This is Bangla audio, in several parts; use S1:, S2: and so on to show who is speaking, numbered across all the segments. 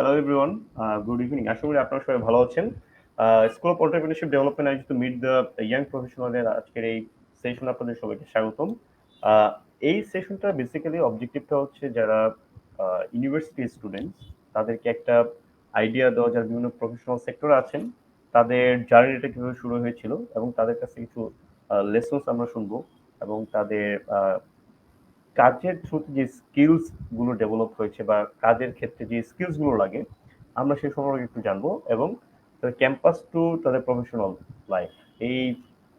S1: Hello everyone, good evening. আশা করি আপনারা সবাই ভালো আছেন। স্কুল অফ এন্টারপ্রেনিউরশিপ ডেভেলপমেন্ট আয়োজিত মিট দ্য ইয়াং প্রফেশনালের আজকের এই সেশন আপনাদের সবাইকে স্বাগতম। এই সেশনটা বেসিক্যালি অবজেক্টিভটা হচ্ছে যারা ইউনিভার্সিটি স্টুডেন্টস তাদেরকে একটা আইডিয়া দেওয়া, যারা বিভিন্ন প্রফেশনাল সেক্টরে আছেন তাদের জার্নিটা কিভাবে শুরু হয়েছিল এবং তাদের কাছে কিছু লেসনস আমরা শুনবো এবং তাদের কাজের থ্রুতে যে স্কিলস গুলো ডেভেলপ হয়েছে বা কাজের ক্ষেত্রে যে স্কিলস গুলো লাগে আমরা সে সম্পর্কে একটু জানবো এবং তাদের ক্যাম্পাস টু তাদের প্রফেশনাল লাইফ, এই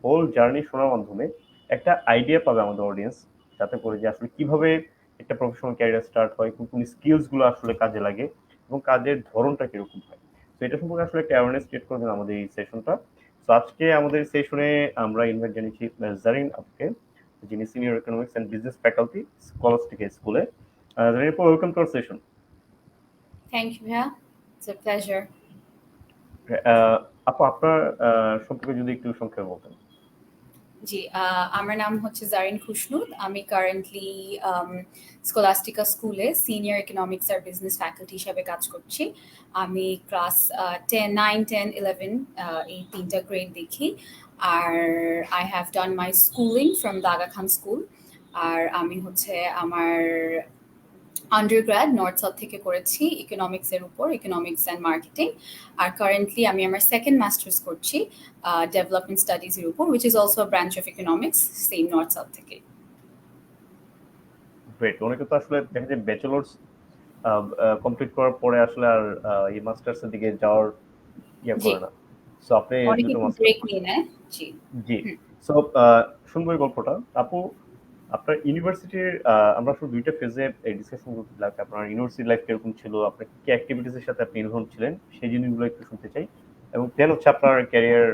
S1: হোল জার্নি শোনার মাধ্যমে একটা আইডিয়া পাবে আমাদের অডিয়েন্স, যাতে করে যে আসলে কিভাবে একটা প্রফেশনাল ক্যারিয়ার স্টার্ট হয়, কোন কোন স্কিলস গুলো আসলে কাজে লাগে এবং কাজের ধরনটা কিরকম হয়। তো এটা সম্পর্কে আসলে একটা অ্যাওয়ারনেস ক্রিয়েট করবেন আমাদের এই সেশনটা। তো আজকে আমাদের সেশনে আমরা ইনভাইট জানিয়েছি জারিন আপকে, যিনি senior economics and business faculty Scholastica স্কুলে। জারিন আপু, welcome to our session.
S2: Thank you ভাইয়া, ইটস আ প্লেজার।
S1: আপু, আপনার সম্পর্কে যদি একটু সংক্ষেপে বলতেন।
S2: জি, আমার নাম হচ্ছে জারিন খুশনুদ। আমি কারেন্টলি স্কলাস্টিকা স্কুলে সিনিয়র ইকোনমিক্স আর বিজনেস ফ্যাকাল্টি হিসেবে কাজ করছি। আমি ক্লাস 10, 9, 10, 11 এই তিনটা গ্রেড দেখি। আর I have done my schooling from Daga Khan school. আর আমি হচ্ছে আমার আন্ডারগ্র্যাড নর্থ সাউথ থেকে করেছি ইকোনমিক্স এর উপর, ইকোনমিক্স অ্যান্ড মার্কেটিং। আর কারেন্টলি আমি আমার সেকেন্ড মাস্টার্স করছি ডেভেলপমেন্ট স্টাডিজ এর উপর, which is also a branch of economics, same North South থেকে।
S1: গ্রেট। অনেকে তো আসলে দেখা যায় ব্যাচেলর্স কমপ্লিট করার পরে আসলে আর এই মাস্টার্স এর দিকে যাওয়ার করে না। সো আপনি
S2: অনেকে
S1: দুটো মাস্টার্স
S2: ব্রেক
S1: করছেন।
S2: নিয়ে নেয়। জি
S1: জি। সো শুনবো এই গল্পটা। আপু, আপনার ইউনিভার্সিটির আমরা শুধু দুইটা ফেজে ডিসকাশন করতে লাগবে। আপনার ইউনিভার্সিটি লাইফ কিরকম ছিল, আপনার কি অ্যাক্টিভিটিস এর সাথে আপনি ইনভলভ ছিলেন, সেই জিনিসগুলো একটু শুনতে চাই। এবং দেন হচ্ছে আপনার ক্যারিয়ার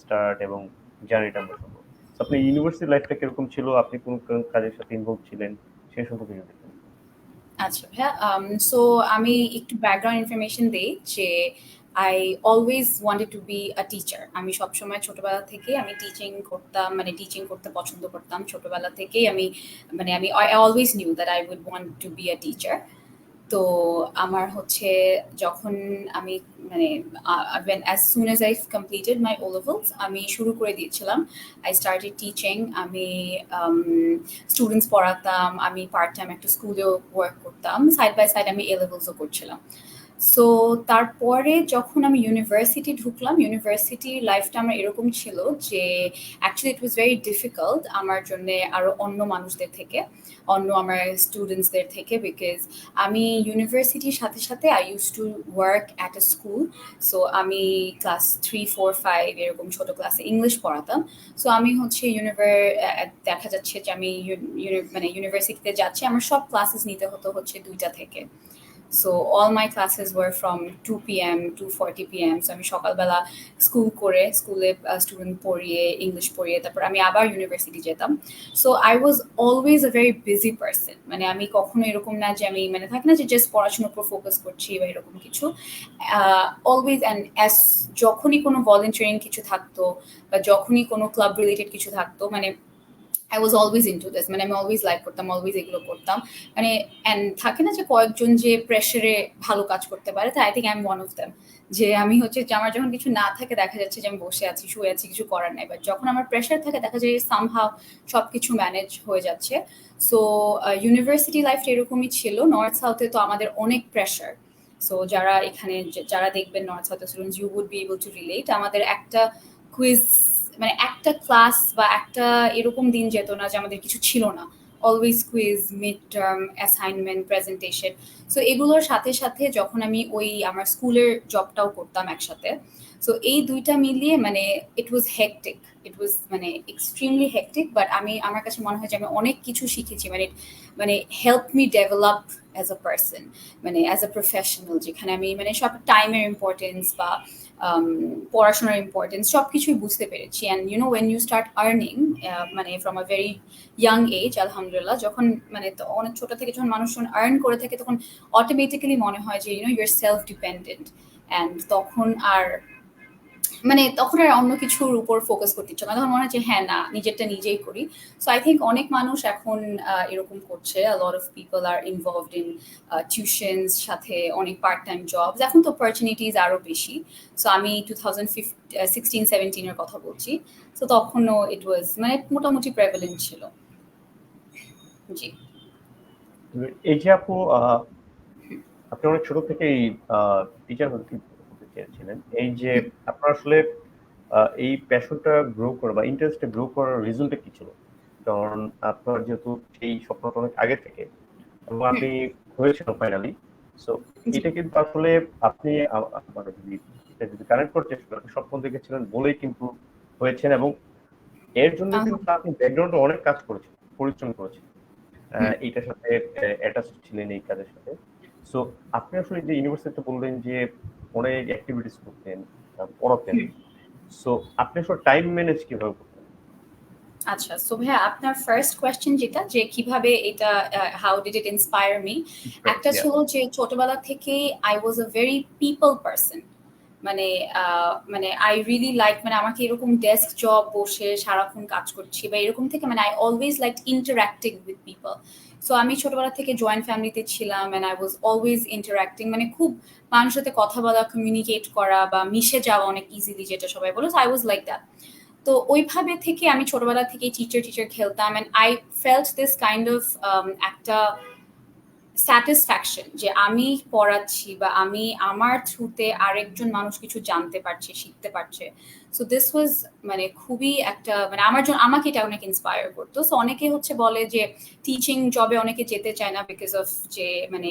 S1: স্টার্ট এবং জার্নিটা আমরা শুনবো। তো আপনার ইউনিভার্সিটি লাইফটা কিরকম ছিল, আপনি কোন কোন কাজের সাথে ইনভলভ ছিলেন, সেই সম্পর্কে যদি বলেন।
S2: আচ্ছা ভাইয়া, সো আমি একটু ব্যাকগ্রাউন্ড ইনফরমেশন দিই যে I always wanted to be a teacher. আমি সবসময় ছোটবেলা থেকে আমি টিচিং করতাম, মানে টিচিং করতে পছন্দ করতাম ছোটবেলা থেকেই। আমি I always knew that I would want to be a teacher. তো আমার হচ্ছে যখন আমি মানে as soon as I completed my O levels আমি শুরু করে দিয়েছিলাম। I started teaching. আমি স্টুডেন্টস পড়াতাম, আমি পার্ট টাইম একটা স্কুলেও ওয়ার্ক করতাম, সাইড বাই সাইড আমি A levelsও করছিলাম। সো তারপরে যখন আমি ইউনিভার্সিটি ঢুকলাম, ইউনিভার্সিটি লাইফটা আমার এরকম ছিল যে actually it was very difficult আমার জন্য আরো অন্য মানুষদের থেকে, অন্য আমার স্টুডেন্টসদের থেকে, বিকজ আমি ইউনিভার্সিটির সাথে সাথে I use to work at a school. So আমি ক্লাস 3, 4, 5 এরকম ছোট ক্লাসে ইংলিশ পড়াতাম। সো আমি হচ্ছে দেখা যাচ্ছে যে আমি ইউনিভার্সিটিতে যাচ্ছি, আমার সব ক্লাসেস নিতে হতো হচ্ছে 2টা থেকে। So all my classes were from 2 p.m. to 40 p.m. So আমি সকালবেলা স্কুলে স্টুডেন্ট পড়িয়ে, ইংলিশ পড়িয়ে তারপর আমি আবার ইউনিভার্সিটি যেতাম। So I was always a very busy person. মানে আমি কখনো এরকম না যে আমি থাকে না যে জাস্ট পড়াশোনার উপর ফোকাস করছি বা এরকম কিছু। অলওয়েজ অ্যান্ড যখনই কোনো ভলেন্টিয়ারিং কিছু থাকতো বা যখনই কোনো ক্লাব রিলেটেড কিছু থাকতো, মানে I was always into this, মানে আমি অলওয়েজ লাইক করতাম, অলওয়েজ এগুলো করতাম। মানে অ্যান্ড থাকে না যে কয়েকজন যে প্রেশারে ভালো কাজ করতে পারে, তাই I think I am one of them. যে আমি হচ্ছে যে আমার যখন কিছু না থাকে দেখা যাচ্ছে যে আমি বসে আছি, শুয়ে আছি, কিছু করার নাই, বাট যখন আমার প্রেশার থাকে দেখা যায় সামহাও সবকিছু ম্যানেজ হয়ে যাচ্ছে। সো ইউনিভার্সিটি লাইফটা এরকমই ছিল। নর্থ সাউথে তো আমাদের অনেক প্রেশার। সো যারা এখানে যারা দেখবেন North South students, you would be able to relate. আমাদের একটা কুইজ, মানে একটা ক্লাস বা একটা এরকম দিন যেত না যে আমাদের কিছু ছিল না। Always quiz, mid term, assignment, presentation. So এগুলোর সাথে সাথে যখন আমি ওই আমার স্কুলের জবটাও করতাম একসাথে, সো এই দুইটা মিলিয়ে মানে ইট ওয়াজ হেকটিক, ইট ওয়াজ মানে এক্সট্রিমলি হেকটিক। বাট আমার কাছে মনে হয় যে আমি অনেক কিছু শিখেছি, মানে help me develop as a person, মানে অ্যাজ আ প্রফেশনাল, যেখানে আমি মানে সব টাইমের ইম্পর্টেন্স বা পড়াশোনার ইম্পর্টেন্স সব কিছুই বুঝতে পেরেছি। And you know when you start earning, মানে from a very young age, আলহামদুলিল্লাহ, যখন মানে অনেক ছোট থেকে যখন মানুষ আর্ন করে থাকে তখন অটোমেটিক্যালি মনে হয় যে you know you are self dependent. And তখন আর মানে তখন আর অন্য কিছুর উপর ফোকাস করতে ইচ্ছা না, তখন মনে হয় যে হ্যাঁ না নিজেরটা নিজেই করি। সো আই থিঙ্ক অনেক মানুষ এখন এরকম করছে, a lot of people are involved in tuitions, সাথে অনেক পার্ট টাইম জবস, এখন তো অপরচুনিটিস আরো বেশি। সো আমি 2016-17 এর কথা বলছি। সো তখনও ইট ওয়াজ মানে মোটামুটি প্রেভেলেন্ট ছিল। জি।
S1: এই যে আপু আপনি অনেক ছোট থেকেই টিচার হতে চেয়েছিলেন, এই যে আপনার আসলে এই প্যাশনটা গ্রো করা বা ইন্টারেস্টটা গ্রো করার রিজনটা কি ছিল? কারণ আপনার যেহেতু এই স্বপ্নটা অনেক আগে থেকে এবং আপনি হয়েছিল ফাইনালি, সো
S2: জি।
S1: এটা কিন্তু আসলে আপনি মানে যদি এটা যদি কানেক্ট করতে চেষ্টা করেন, স্বপ্ন দেখেছিলেন বলেই কিন্তু হয়েছেন, এবং এর জন্য কিন্তু আপনি ব্যাকগ্রাউন্ডে অনেক কাজ করেছেন, পরিশ্রম করেছেন, এইটার সাথে অ্যাটাচ ছিলেন এই কাজের সাথে। সো আপনি আসলে যে ইউনিভার্সিটিতে বললেন যে অনেক অ্যাক্টিভিটিস করতেন, পড়াতেন, সো আপনি আসলে টাইম ম্যানেজ কিভাবে করতেন?
S2: আচ্ছা, সো ভাইয়া আপনার ফার্স্ট কোয়েশ্চেন যেটা যে কিভাবে এটা how did it inspire me, একটা ছিল যে ছোটবেলা থেকেই I was a very people person. মানে মানে আই রিয়েলি লাইক, মানে আমাকে এরকম ডেস্ক জব বসে সারাক্ষণ কাজ করছি বা এরকম থেকে, মানে I always like interacting with people. So আমি ছোটবেলা থেকে জয়েন্ট ফ্যামিলিতে ছিলাম and I was always interacting, মানে খুব মানুষের সাথে কথা বলা, কমিউনিকেট করা বা মিশে যাওয়া অনেক ইজিলি, যেটা সবাই বলে। So I was like that. তো ওইভাবে থেকে আমি ছোটবেলা থেকে টিচার টিচার খেলতাম and I felt this kind of একটা স্যাটিসফ্যাকশন যে আমি পড়াচ্ছি বা আমি আমার থ্রুতে আরেকজন মানুষ কিছু জানতে পারছে, শিখতে পারছে। সো দিস ওয়াজ মানে খুবই একটা, মানে আমার জন্য আমাকে এটা অনেক ইন্সপায়ার করতো। সো অনেকে হচ্ছে বলে যে টিচিং জবে অনেকে যেতে চায় না বিকজ অফ যে মানে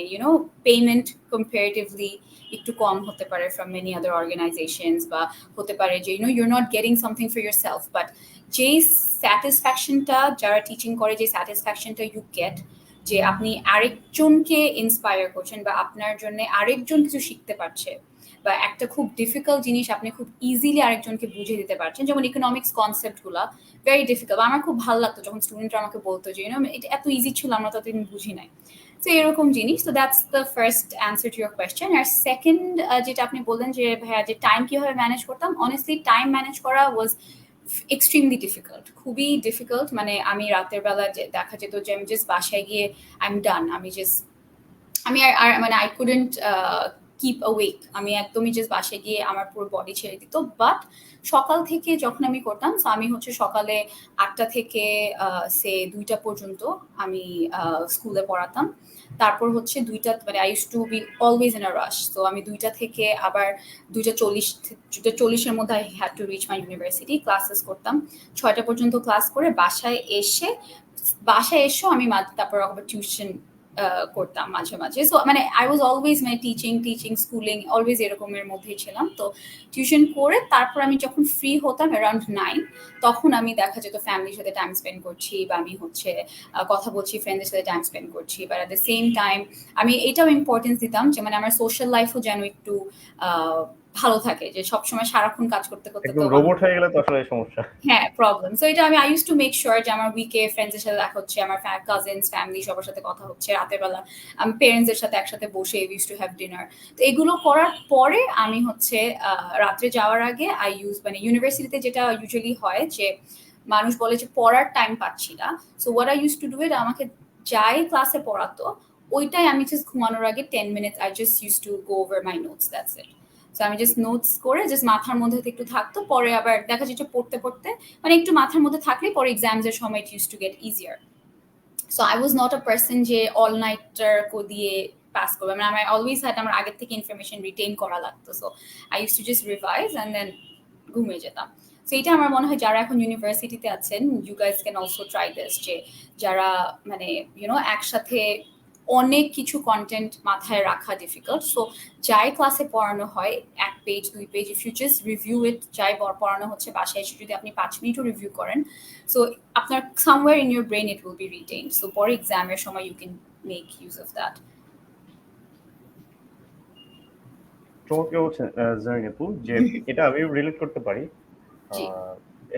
S2: পেমেন্ট কম্পারেটিভলি একটু কম হতে পারে ফ্রম মেনি আদার অর্গানাইজেশনস, বা হতে পারে যে your not getting something for your self, but যেই স্যাটিসফ্যাকশনটা যারা টিচিং করে, যে স্যাটিসফ্যাকশনটা ইউ গেট, যে আপনি আরেকজনকে ইন্সপায়ার করছেন বা আপনার জন্য আরেকজন কিছু শিখতে পারছে, বা একটা খুব ডিফিকাল্ট জিনিস আপনি খুব ইজিলি আরেকজনকে বুঝিয়ে দিতে পারছেন, যেমন ইকোনমিক্স কনসেপ্ট গুলা ভেরি ডিফিকাল্ট। আমার খুব ভালো লাগতো যখন স্টুডেন্টরা আমাকে বলতো যে এটা এত ইজি ছিল, আমরা ততদিন বুঝি নাই। তো এরকম জিনিস। তো that's the first answer to your question. আর সেকেন্ড যেটা আপনি বললেন যে ভাইয়া যে টাইম কিভাবে ম্যানেজ করতাম, অনেস্টলি টাইম ম্যানেজ করা ওয়াজ এক্সট্রিমলি ডিফিকাল্ট, খুবই ডিফিকাল্ট। মানে আমি রাতের বেলা দেখা যেত যে আমি জাস্ট বাসায় গিয়ে আই এম ডান, আমি আর মানে আই কুডেন্ট কিপ অ্যাওয়েক, আমি একদমই জাস্ট বাসায় গিয়ে আমার পুরো বডি ছেড়ে দিত। বাট সকাল থেকে যখন আমি করতাম, সো আমি হচ্ছে সকালে 8টা থেকে সে 2টা পর্যন্ত আমি স্কুলে পড়াতাম। তারপর হচ্ছে 2টা, মানে I use to be always in a rush. তো আমি 2টা থেকে আবার 2:40 এর মধ্যে I had to reach my university, classes করতাম। 6টা পর্যন্ত ক্লাস করে বাসায় এসেও আমি তারপর আবার টিউশন করতাম মাঝে মাঝে। সো মানে আই ওয়াজ অলওয়েজ মানে টিচিং স্কুলিং অলওয়েজ এরকমের মধ্যেই ছিলাম। তো টিউশন করে তারপর আমি যখন ফ্রি হতাম অ্যারাউন্ড 9, তখন আমি দেখা যেত ফ্যামিলির সাথে টাইম স্পেন্ড করছি, বা আমি হচ্ছে কথা বলছি, ফ্রেন্ডদের সাথে টাইম স্পেন্ড করছি। But at the same time আমি এটাও ইম্পর্টেন্স দিতাম যে মানে আমার সোশ্যাল লাইফও যেন একটু ভালো থাকে, যে সবসময় সারাক্ষণ কাজ করতে করতে
S1: একদম
S2: তো
S1: রোবট হয়ে গেলে তো আসলে সমস্যা।
S2: হ্যাঁ, প্রবলেম। সো এটা আমি I used to make sure যে আমার উইকে ফ্রেন্ডসদের সাথে দেখা হচ্ছে, আমার কাজিনস, ফ্যামিলি সবার সাথে কথা হচ্ছে। রাতের বেলা আমি প্যারেন্টসদের সাথে একসাথে বসে we used to have dinner. তো এগুলো করার পরে আমি হচ্ছে রাত্রে যাওয়ার আগে মানে ইউনিভার্সিটিতে যেটা ইউজুয়ালি হয় যে মানুষ বলে যে পড়ার টাইম পাচ্ছি না। So what I used to do it, আমাকে যাই ক্লাসে পড়াতো ওইটাই আমি জাস্ট ঘুমানোর আগে 10 minutes I just used to go over my notes, that's it. So আমি জাস্ট নোটস করে জাস্ট মাথার মধ্যে একটু থাকতো, পরে আবার দেখা যেত পড়তে পড়তে মানে একটু মাথার মধ্যে থাকলে পরে এক্সামস এর সময় it use to get easier. So I was not a person যে অল নাইটার দিয়ে পাস করবে, মানে আমার অলওয়েজ হ্যাড আমার আগের থেকে ইনফরমেশন রিটেইন করা লাগতো। So I use to just revise and then ঘুমিয়ে যেতাম। সো এটা আমার মনে হয় যারা এখন ইউনিভার্সিটিতে আছেন, you guys can also try this, যে যারা মানে একসাথে অনেক কিছু কন্টেন্ট মাথায় রাখা ডিফিকাল্ট। সো যাই ক্লাসে পড়ানো হয় 1 page 2 page, if you just review it, যাই পড়ানো হচ্ছে বাসায় এসে যদি আপনি 5 মিনিটও রিভিউ করেন, সো আপনার somewhere in your brain it will be retained. So পরে এক্সামের সময় you can make use of that.
S1: চমৎকার বলছেন জারিন আপু, যে এটা আমি রিলেট করতে পারি।
S2: জি।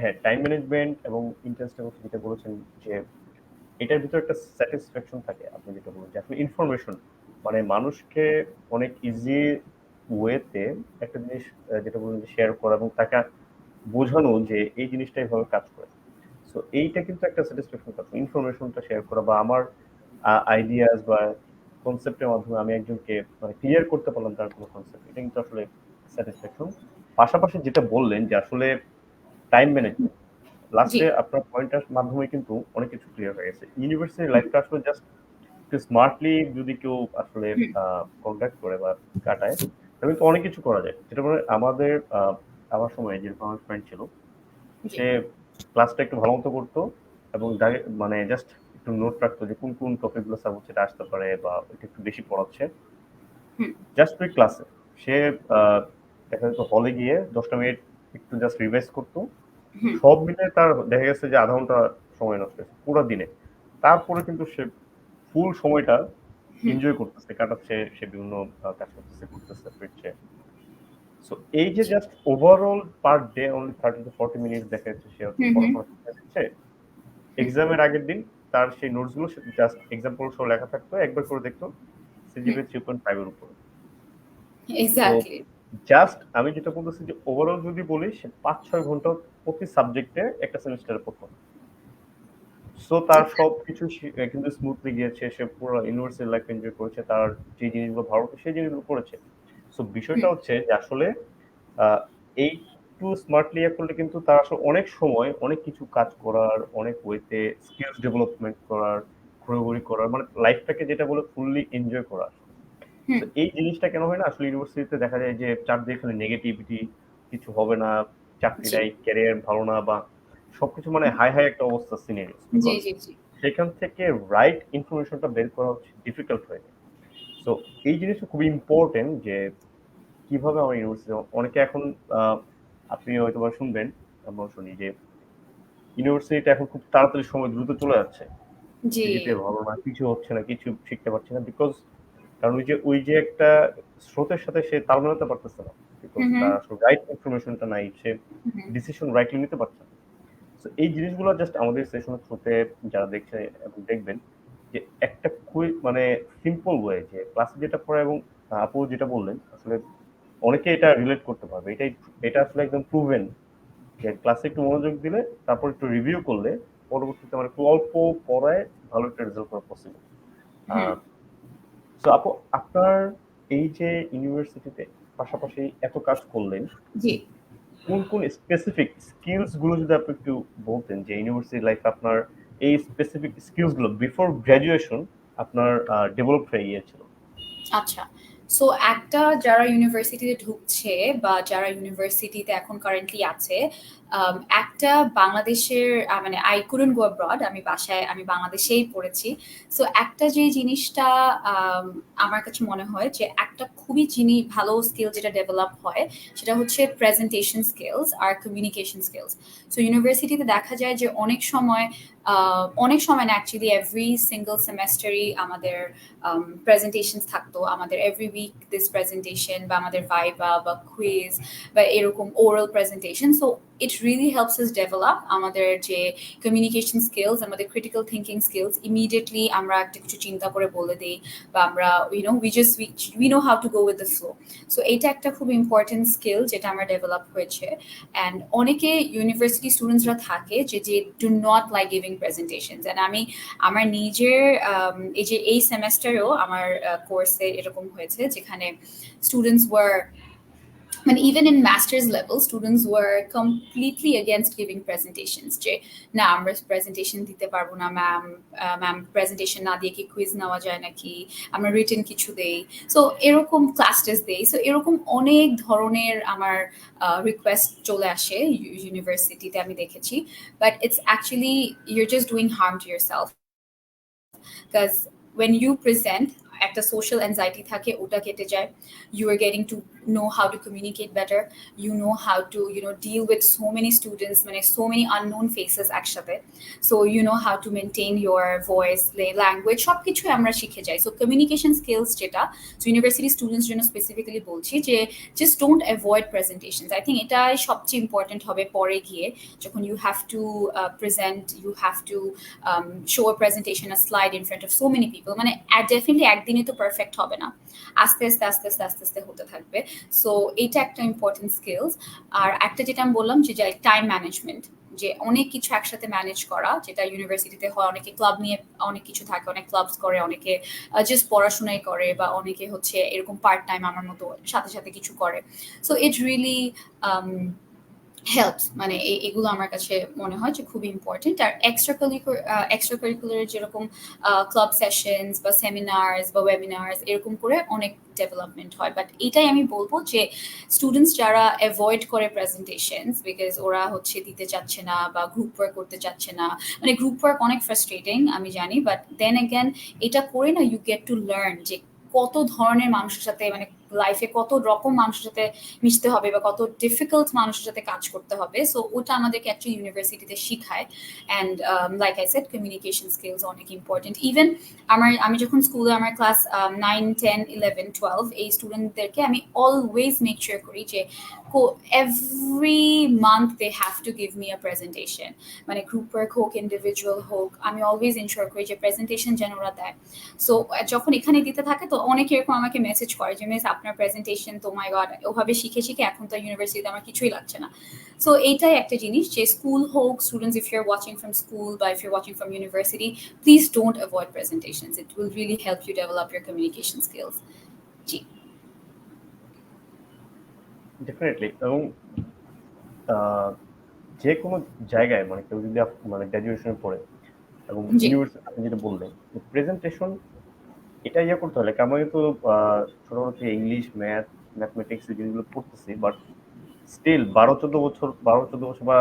S1: হ্যাঁ, টাইম ম্যানেজমেন্ট এবং ইন্টারেস্টের কথা যেটা বলেছেন, যে এটার ভিতরে একটা স্যাটিসফ্যাকশন থাকে। আপনি যেটা বললেন যে আসলে ইনফরমেশন মানে মানুষকে অনেক ইজি ওয়েতে একটা জিনিস যেটা বললেন যে শেয়ার করা এবং তাকে বোঝানো যে এই জিনিসটা এভাবে কাজ করে। সো এইটা কিন্তু একটা স্যাটিসফ্যাকশন কাজ করে। ইনফরমেশনটা শেয়ার করা বা আমার আইডিয়াস বা কনসেপ্টের মাধ্যমে আমি একজনকে মানে ক্লিয়ার করতে পারলাম তার কোনো কনসেপ্ট, এটা কিন্তু আসলে স্যাটিসফ্যাকশন। পাশাপাশি যেটা বললেন যে আসলে টাইম ম্যানেজমেন্ট,
S2: জি
S1: লাস্টে আপনার পয়েন্টের মাধ্যমে কিন্তু অনেক কিছু ক্লিয়ার হয়ে গেছে। ইউনিভার্সিটি লাইফটা আসলে জাস্ট একটু স্মার্টলি যদি কেউ আসলে
S2: হুম,
S1: কন্ট্যাক্ট করে বা কাটায়, তাহলে কিন্তু অনেক কিছু করা যায়। যেটা মানে আমাদের আমার সময় যেরকম আমার ফ্রেন্ড ছিল,
S2: জি
S1: সে ক্লাসটা একটু ভালো মতো করতো এবং মানে জাস্ট একটু নোট রাখতো যে কোন কোন টপিক গুলো স্যার হচ্ছে এটা আসতে পারে বা এটা একটু বেশি পড়াচ্ছে,
S2: হুম,
S1: জাস্ট ওই ক্লাসে সে দেখা যেত হলে গিয়ে 10টা মিনিট একটু জাস্ট রিভাইজ করতো।
S2: হুম,
S1: সব মিলে তার দেখা গেছে যে আধা ঘন্টা সময় নষ্ট হয়েছে পুরো দিনে। তারপরে কিন্তু সে ফুল সময়টা
S2: হুম,
S1: এনজয় করতেছে, কাটাচ্ছে, সে বিভিন্ন কাজ করতেছে, ঘুরতেছে, ফিরছে। সো এই যে
S2: জি
S1: just overall per day only 30 to 40 minute দেখা যাচ্ছে সে হচ্ছে
S2: হুম, হুম,
S1: পড়াশোনা করতে দিচ্ছে।
S2: হুম,
S1: এক্সামের আগের দিন তার সেই নোটস গুলো জাস্ট এক্সাম্পল সহ লেখা থাকতো, একবার করে দেখতো,
S2: হুম,
S1: সিজিপিএ 3.5 এর উপরে। সো
S2: এক্স্যাক্টলি
S1: জাস্ট আমি যেটা বলতেছি যে ওভারঅল যদি বলি সে 5-6 ঘন্টা প্রতি সাবজেক্টে একটা সেমিস্টারে পড়তো। সো তার সবকিছু কিন্তু স্মুথলি গিয়েছে, সে পুরো ইউনিভার্সিটি লাইফ এনজয় করেছে, তার যে জিনিসগুলো ভালো লাগে সেই জিনিসগুলো করেছে। সো বিষয়টা
S2: হুম,
S1: হচ্ছে যে আসলে আহ, এই একটু স্মার্টলি করলে কিন্তু তার আসলে অনেক সময় অনেক কিছু কাজ করার, অনেক ওয়েতে স্কিলস ডেভেলপমেন্ট করার, ঘোরাঘুরি করার, মানে লাইফটাকে যেটা বলে ফুললি এনজয় করা।
S2: হুম,
S1: তো এই জিনিসটা কেন হয় না আসলে ইউনিভার্সিটিতে দেখা যায় যে চারদিকে খালি নেগেটিভিটি, কিছু হবে না, চাকরি
S2: জি
S1: নাই, ক্যারিয়ার ভালো না, বা সবকিছু মানে হাই হাই একটা অবস্থা সিনারিওস,
S2: জি
S1: বিকজ
S2: জি জি
S1: সেখান থেকে রাইট ইনফরমেশনটা বের করা হচ্ছে ডিফিকাল্ট হয়ে যায়। সো এই জিনিসটা খুবই ইম্পর্টেন্ট যে কিভাবে আমার ইউনিভার্সিটি, অনেকে এখন আহ, আপনি হয়তো বা শুনবেন, আমরা শুনি যে ইউনিভার্সিটিটা এখন খুব তাড়াতাড়ি সময় দ্রুত চলে যাচ্ছে,
S2: জি
S1: সিজিপিএ ভালো না, কিছু হচ্ছে না, কিছু শিখতে পারছে না, বিকজ কারণ ওই যে একটা স্রোতের সাথে সে তাল মেলাতে পারতেছে না, বিকজ
S2: হুম, হুম,
S1: তার আসলে রাইট ইনফরমেশনটা নাই, সে
S2: হুম,
S1: ডিসিশন রাইটলি নিতে পারছে না। তো এই জিনিসগুলো জাস্ট আমাদের সেশনের থ্রুতে যারা দেখছে এবং দেখবেন যে একটা খুবই মানে সিম্পল ওয়ে যে ক্লাসে যেটা পড়ে এবং আপু যেটা বললেন আসলে অনেকে এটা রিলেট করতে পারবে, এটা আসলে একদম প্রুভেন যে ক্লাসে একটু মনোযোগ দিলে, তারপর একটু রিভিউ করলে পরবর্তীতে মানে একটু অল্প পড়ায় ভালো একটা রেজাল্ট করা পসিবল।
S2: হুম,
S1: সো আপু, আপনার এই যে ইউনিভার্সিটিতে পাশাপাশি এত কাজ করলেন,
S2: জি
S1: কোন কোন স্পেসিফিক স্কিলস গুলো যদি আপনি একটু বলতেন যে ইউনিভার্সিটি লাইফ আপনার এই স্পেসিফিক স্কিলস গুলো বিফোর গ্রাজুয়েশন আপনার ডেভেলপ হয়ে গিয়েছিল।
S2: আচ্ছা। সো একটা যারা ইউনিভার্সিটিতে ঢুকছে বা যারা ইউনিভার্সিটিতে এখন কারেন্টলি আছে, একটা বাংলাদেশের মানে আই কুডন্ট গো অ্যাব্রড, আমি বাংলাদেশেই পড়েছি। সো একটা যে জিনিসটা আম আমার কাছে মনে হয় যে একটা খুবই ভালো স্কিল যেটা ডেভেলপ হয় সেটা হচ্ছে প্রেজেন্টেশন স্কিলস আর কমিউনিকেশন স্কিলস। সো ইউনিভার্সিটিতে দেখা যায় যে অনেক সময় না অ্যাকচুয়ালি এভরি সিঙ্গল সেমেস্টারই আমাদের প্রেজেন্টেশনস থাকতো, আমাদের এভরি উইক দিস প্রেজেন্টেশন বা আমাদের ভাইবা বা কুইজ বা এরকম oral presentation. So it really helps us develop আমাদের যে কমিউনিকেশন স্কিলস, আমাদের ক্রিটিক্যাল থিঙ্কিং স্কিলস। ইমিডিয়েটলি আমরা একটা কিছু চিন্তা করে বলে দিই বা আমরা we know how to go with the flow. So এইটা একটা খুব ইম্পর্টেন্ট স্কিল যেটা আমার ডেভেলপ হয়েছে। অ্যান্ড অনেকে ইউনিভার্সিটি স্টুডেন্টসরা থাকে যে do not like giving presentations. And আমার নিজের এই সেমেস্টারেও আমার কোর্সে এরকম হয়েছে যেখানে স্টুডেন্টস ওয়ার মানে even in masters level students were completely against giving presentations, যে না আমরা প্রেজেন্টেশন দিতে পারবো না ম্যাম, ম্যাম প্রেজেন্টেশন না দিয়ে কি কুইজ নেওয়া যায় নাকি, আমরা রিটেন কিছু দেই, সো এরকম ক্লাস টেস্ট দেই। সো এরকম অনেক ধরনের আমার রিকোয়েস্ট চলে আসে ইউনিভার্সিটিতে, আমি দেখেছি। But it's actually you're just doing harm to yourself, because when you present একটা সোশ্যাল অ্যাংজাইটি থাকে ওটা কেটে যায়, you are getting to know how to communicate better, you know how to deal with so many students, মানে so many unknown faces একসাথে, so you know how to maintain your voice, language, সবকিছু আমরা শিখে যাই। সো কমিউনিকেশন স্কিলস যেটা, সো ইউনিভার্সিটি স্টুডেন্টস জন্য স্পেসিফিক্যালি বলছি যে just don't avoid presentations. I think এটাই সবচেয়ে ইম্পর্টেন্ট হবে পরে গিয়ে, যখন you have to present, you have to show a presentation, a slide in front of so many people, মানে definitely একদিন একদিনই তো পারফেক্ট হবে না, আস্তে আস্তে আস্তে আস্তে আস্তে আস্তে হতে থাকবে। সো এটা একটা ইম্পর্টেন্ট স্কিলস। আর একটা যেটা আমি বললাম যে টাইম ম্যানেজমেন্ট, যে অনেক কিছু একসাথে ম্যানেজ করা, যেটা ইউনিভার্সিটিতে হয়, অনেকে ক্লাব নিয়ে অনেক কিছু থাকে, অনেক ক্লাবস করে, অনেকে জাস্ট পড়াশোনাই করে, বা অনেকে হচ্ছে এরকম পার্ট টাইম আমার মতো সাথে সাথে কিছু করে। সো ইট রিয়েলি হেল্পস, মানে এগুলো আমার কাছে মনে হয় যে খুবই ইম্পর্টেন্ট। আর এক্সট্রা কারিকুলার যেরকম ক্লাব সেশনস বা সেমিনার্স বা ওয়েবিনার্স এরকম করে অনেক ডেভেলপমেন্ট হয়। বাট এটাই আমি বলবো যে স্টুডেন্টস যারা অ্যাভয়েড করে প্রেজেন্টেশনস বিকজ ওরা হচ্ছে দিতে চাচ্ছে না বা গ্রুপ ওয়ার্ক করতে চাচ্ছে না, মানে গ্রুপ ওয়ার্ক অনেক ফ্রাস্ট্রেটিং আমি জানি, বাট দেন অ্যাগেন এটা করে না ইউ গেট টু লার্ন যে কত ধরনের মানুষের সাথে, মানে লাইফে কত রকম মানুষের সাথে মিশতে হবে বা কত ডিফিকাল্ট মানুষের সাথে কাজ করতে হবে। সো ওটা আমাদেরকে অ্যাকচুয়ালি ইউনিভার্সিটিতে শিখায়। And like I said communication skills অনেক ইম্পর্টেন্ট। ইভেন আমি যখন স্কুলে আমার ক্লাস 9, 10, 11, 12 এই স্টুডেন্টদেরকে আমি অলওয়েজ মেক শিওর করি যে every month they have to give me a presentation, মানে গ্রুপ ওয়ার্ক হোক ইন্ডিভিজুয়াল হোক, আমি অলওয়েজ ইনশিওর করি যে প্রেজেন্টেশন যেন ওরা দেয়। সো যখন এখানে দিতে থাকে তো অনেকে এরকম আমাকে মেসেজ করে যে মিস আপনার প্রেজেন্টেশন তো মাই গড, ওভাবে শিখে শিখে এখন তো ইউনিভার্সিটিতে আমার কিছুই লাগছে না। সো এইটাই একটা জিনিস যে স্কুল হোক, students if you're watching from school বা if you're watching from university, please don't avoid presentations, it will really help you develop your communication skills. জি
S1: ডেফিনেটলি। এবং যে কোনো জায়গায় মানে কেউ যদি মানে গ্র্যাজুয়েশনে পড়ে এবং
S2: জি
S1: ইউনিভার্সিটি আপনি যেটা বললেন প্রেজেন্টেশন, এটা ইয়ে করতে হলে আমরা কিন্তু ছোটবেলা থেকে ইংলিশ, ম্যাথমেটিক্স এই জিনিসগুলো পড়তেছি, বাট স্টিল 12-14 বছর বা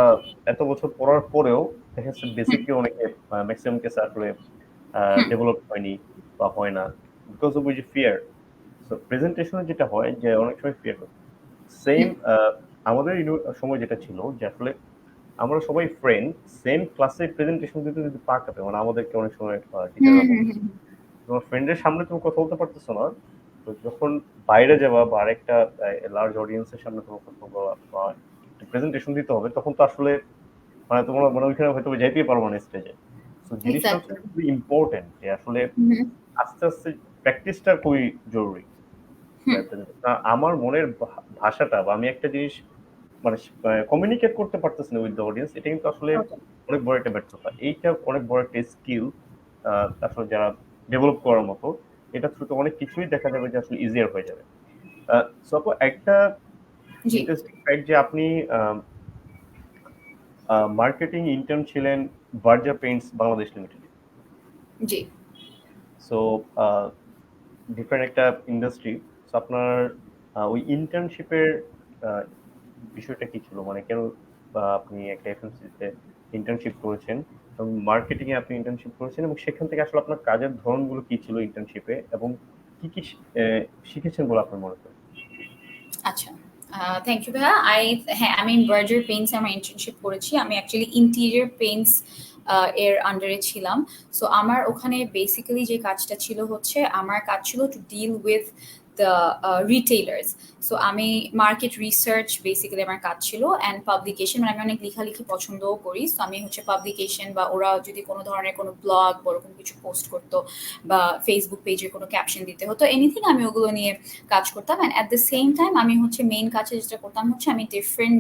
S1: এত বছর পড়ার পরেও দেখা যাচ্ছে বেসিকলি অনেকে ম্যাক্সিমাম কেসে আসলে ডেভেলপ হয়নি বা হয় না, বিকজ অফ ওই যে ফিয়ার। সো প্রেজেন্টেশনে যেটা হয় যে অনেক সময় ফিয়ার হয়। সেম আমাদের সময় যেটা ছিল যে আসলে আমরা সবাই ফ্রেন্ড, সেম ক্লাসে প্রেজেন্টেশন দিতে যদি পা কাঁপে, মানে আমাদেরকে অনেক সময় টিচাররা বলতো তোমার ফ্রেন্ডের সামনে তুমি কথা বলতে পারতেছো না, তো যখন বাইরে যাবা বা আরেকটা লার্জ অডিয়েন্সের সামনে তোমার কথা বলা বা প্রেজেন্টেশন দিতে হবে, তখন তো আসলে মানে তোমরা মানে ওইখানে হয়তো যাইতেই পারবো না স্টেজে। তো জিনিসটা হচ্ছে
S2: এক্স্যাক্টলি।
S1: খুবই ইম্পর্টেন্ট যে আসলে আস্তে আস্তে প্র্যাকটিসটা খুবই জরুরি। আমার মনের ভাষাটা বা আমি একটা জিনিস মানে কমিউনিকেট করতে পারতেছি না উইথ দ্য অডিয়েন্স, এটা কিন্তু আসলে অনেক বড় একটা ব্যর্থতা। এইটা অনেক বড় একটা স্কিল আসলে যারা ডেভেলপ করার মতো, এটা থ্রুতে অনেক কিছুই দেখা যাবে যে আসলে ইজিয়ার হয়ে যাবে। সো একটা
S2: জি
S1: ইন্টারেস্টিং ফ্যাক্ট যে আপনি মার্কেটিং ইন্টার্ন ছিলেন ভার্জা পেইন্টস বাংলাদেশ লিমিটেড।
S2: জি
S1: সো ডিফারেন্ট একটা ইন্ডাস্ট্রি। সো আপনার ওই ইন্টার্নশিপের বিষয়টা কি ছিল, মানে কেন আপনি একটা এফএমসিতে ইন্টার্নশিপ করেছেন এবং মার্কেটিং এ আপনি ইন্টার্নশিপ করেছেন, এবং সেখান থেকে আসলে আপনার কাজের ধরনগুলো কি ছিল ইন্টার্নশিপে, এবং কি কি শিখেছেন বলে আপনার মনে হয়?
S2: আচ্ছা, থ্যাংক ইউ ভাইয়া। হ্যাঁ, আমি বার্জার পেইন্টস আমার ইন্টার্নশিপ করেছি। আমি অ্যাকচুয়ালি ইন্টেরিয়র পেইন্টস এর আন্ডারে ছিলাম। সো আমার ওখানে বেসিক্যালি যে কাজটা ছিল হচ্ছে, আমার কাজ ছিল to deal with the retailers. So আমি মার্কেট রিসার্চ বেসিক্যালি আমার কাজ ছিল, অ্যান্ড পাবলিকেশন, মানে আমি অনেক লেখালেখি পছন্দও করি। সো আমি হচ্ছে পাবলিকেশন, বা ওরা যদি কোনো ধরনের কোনো ব্লগ বা ওরকম কিছু পোস্ট করতো, বা ফেসবুক পেজে কোনো ক্যাপশন দিতে হতো, এনিথিং, আমি ওগুলো নিয়ে কাজ করতাম। And at the same time আমি হচ্ছে মেইন কাজে যেটা করতাম হচ্ছে, আমি ডিফারেন্ট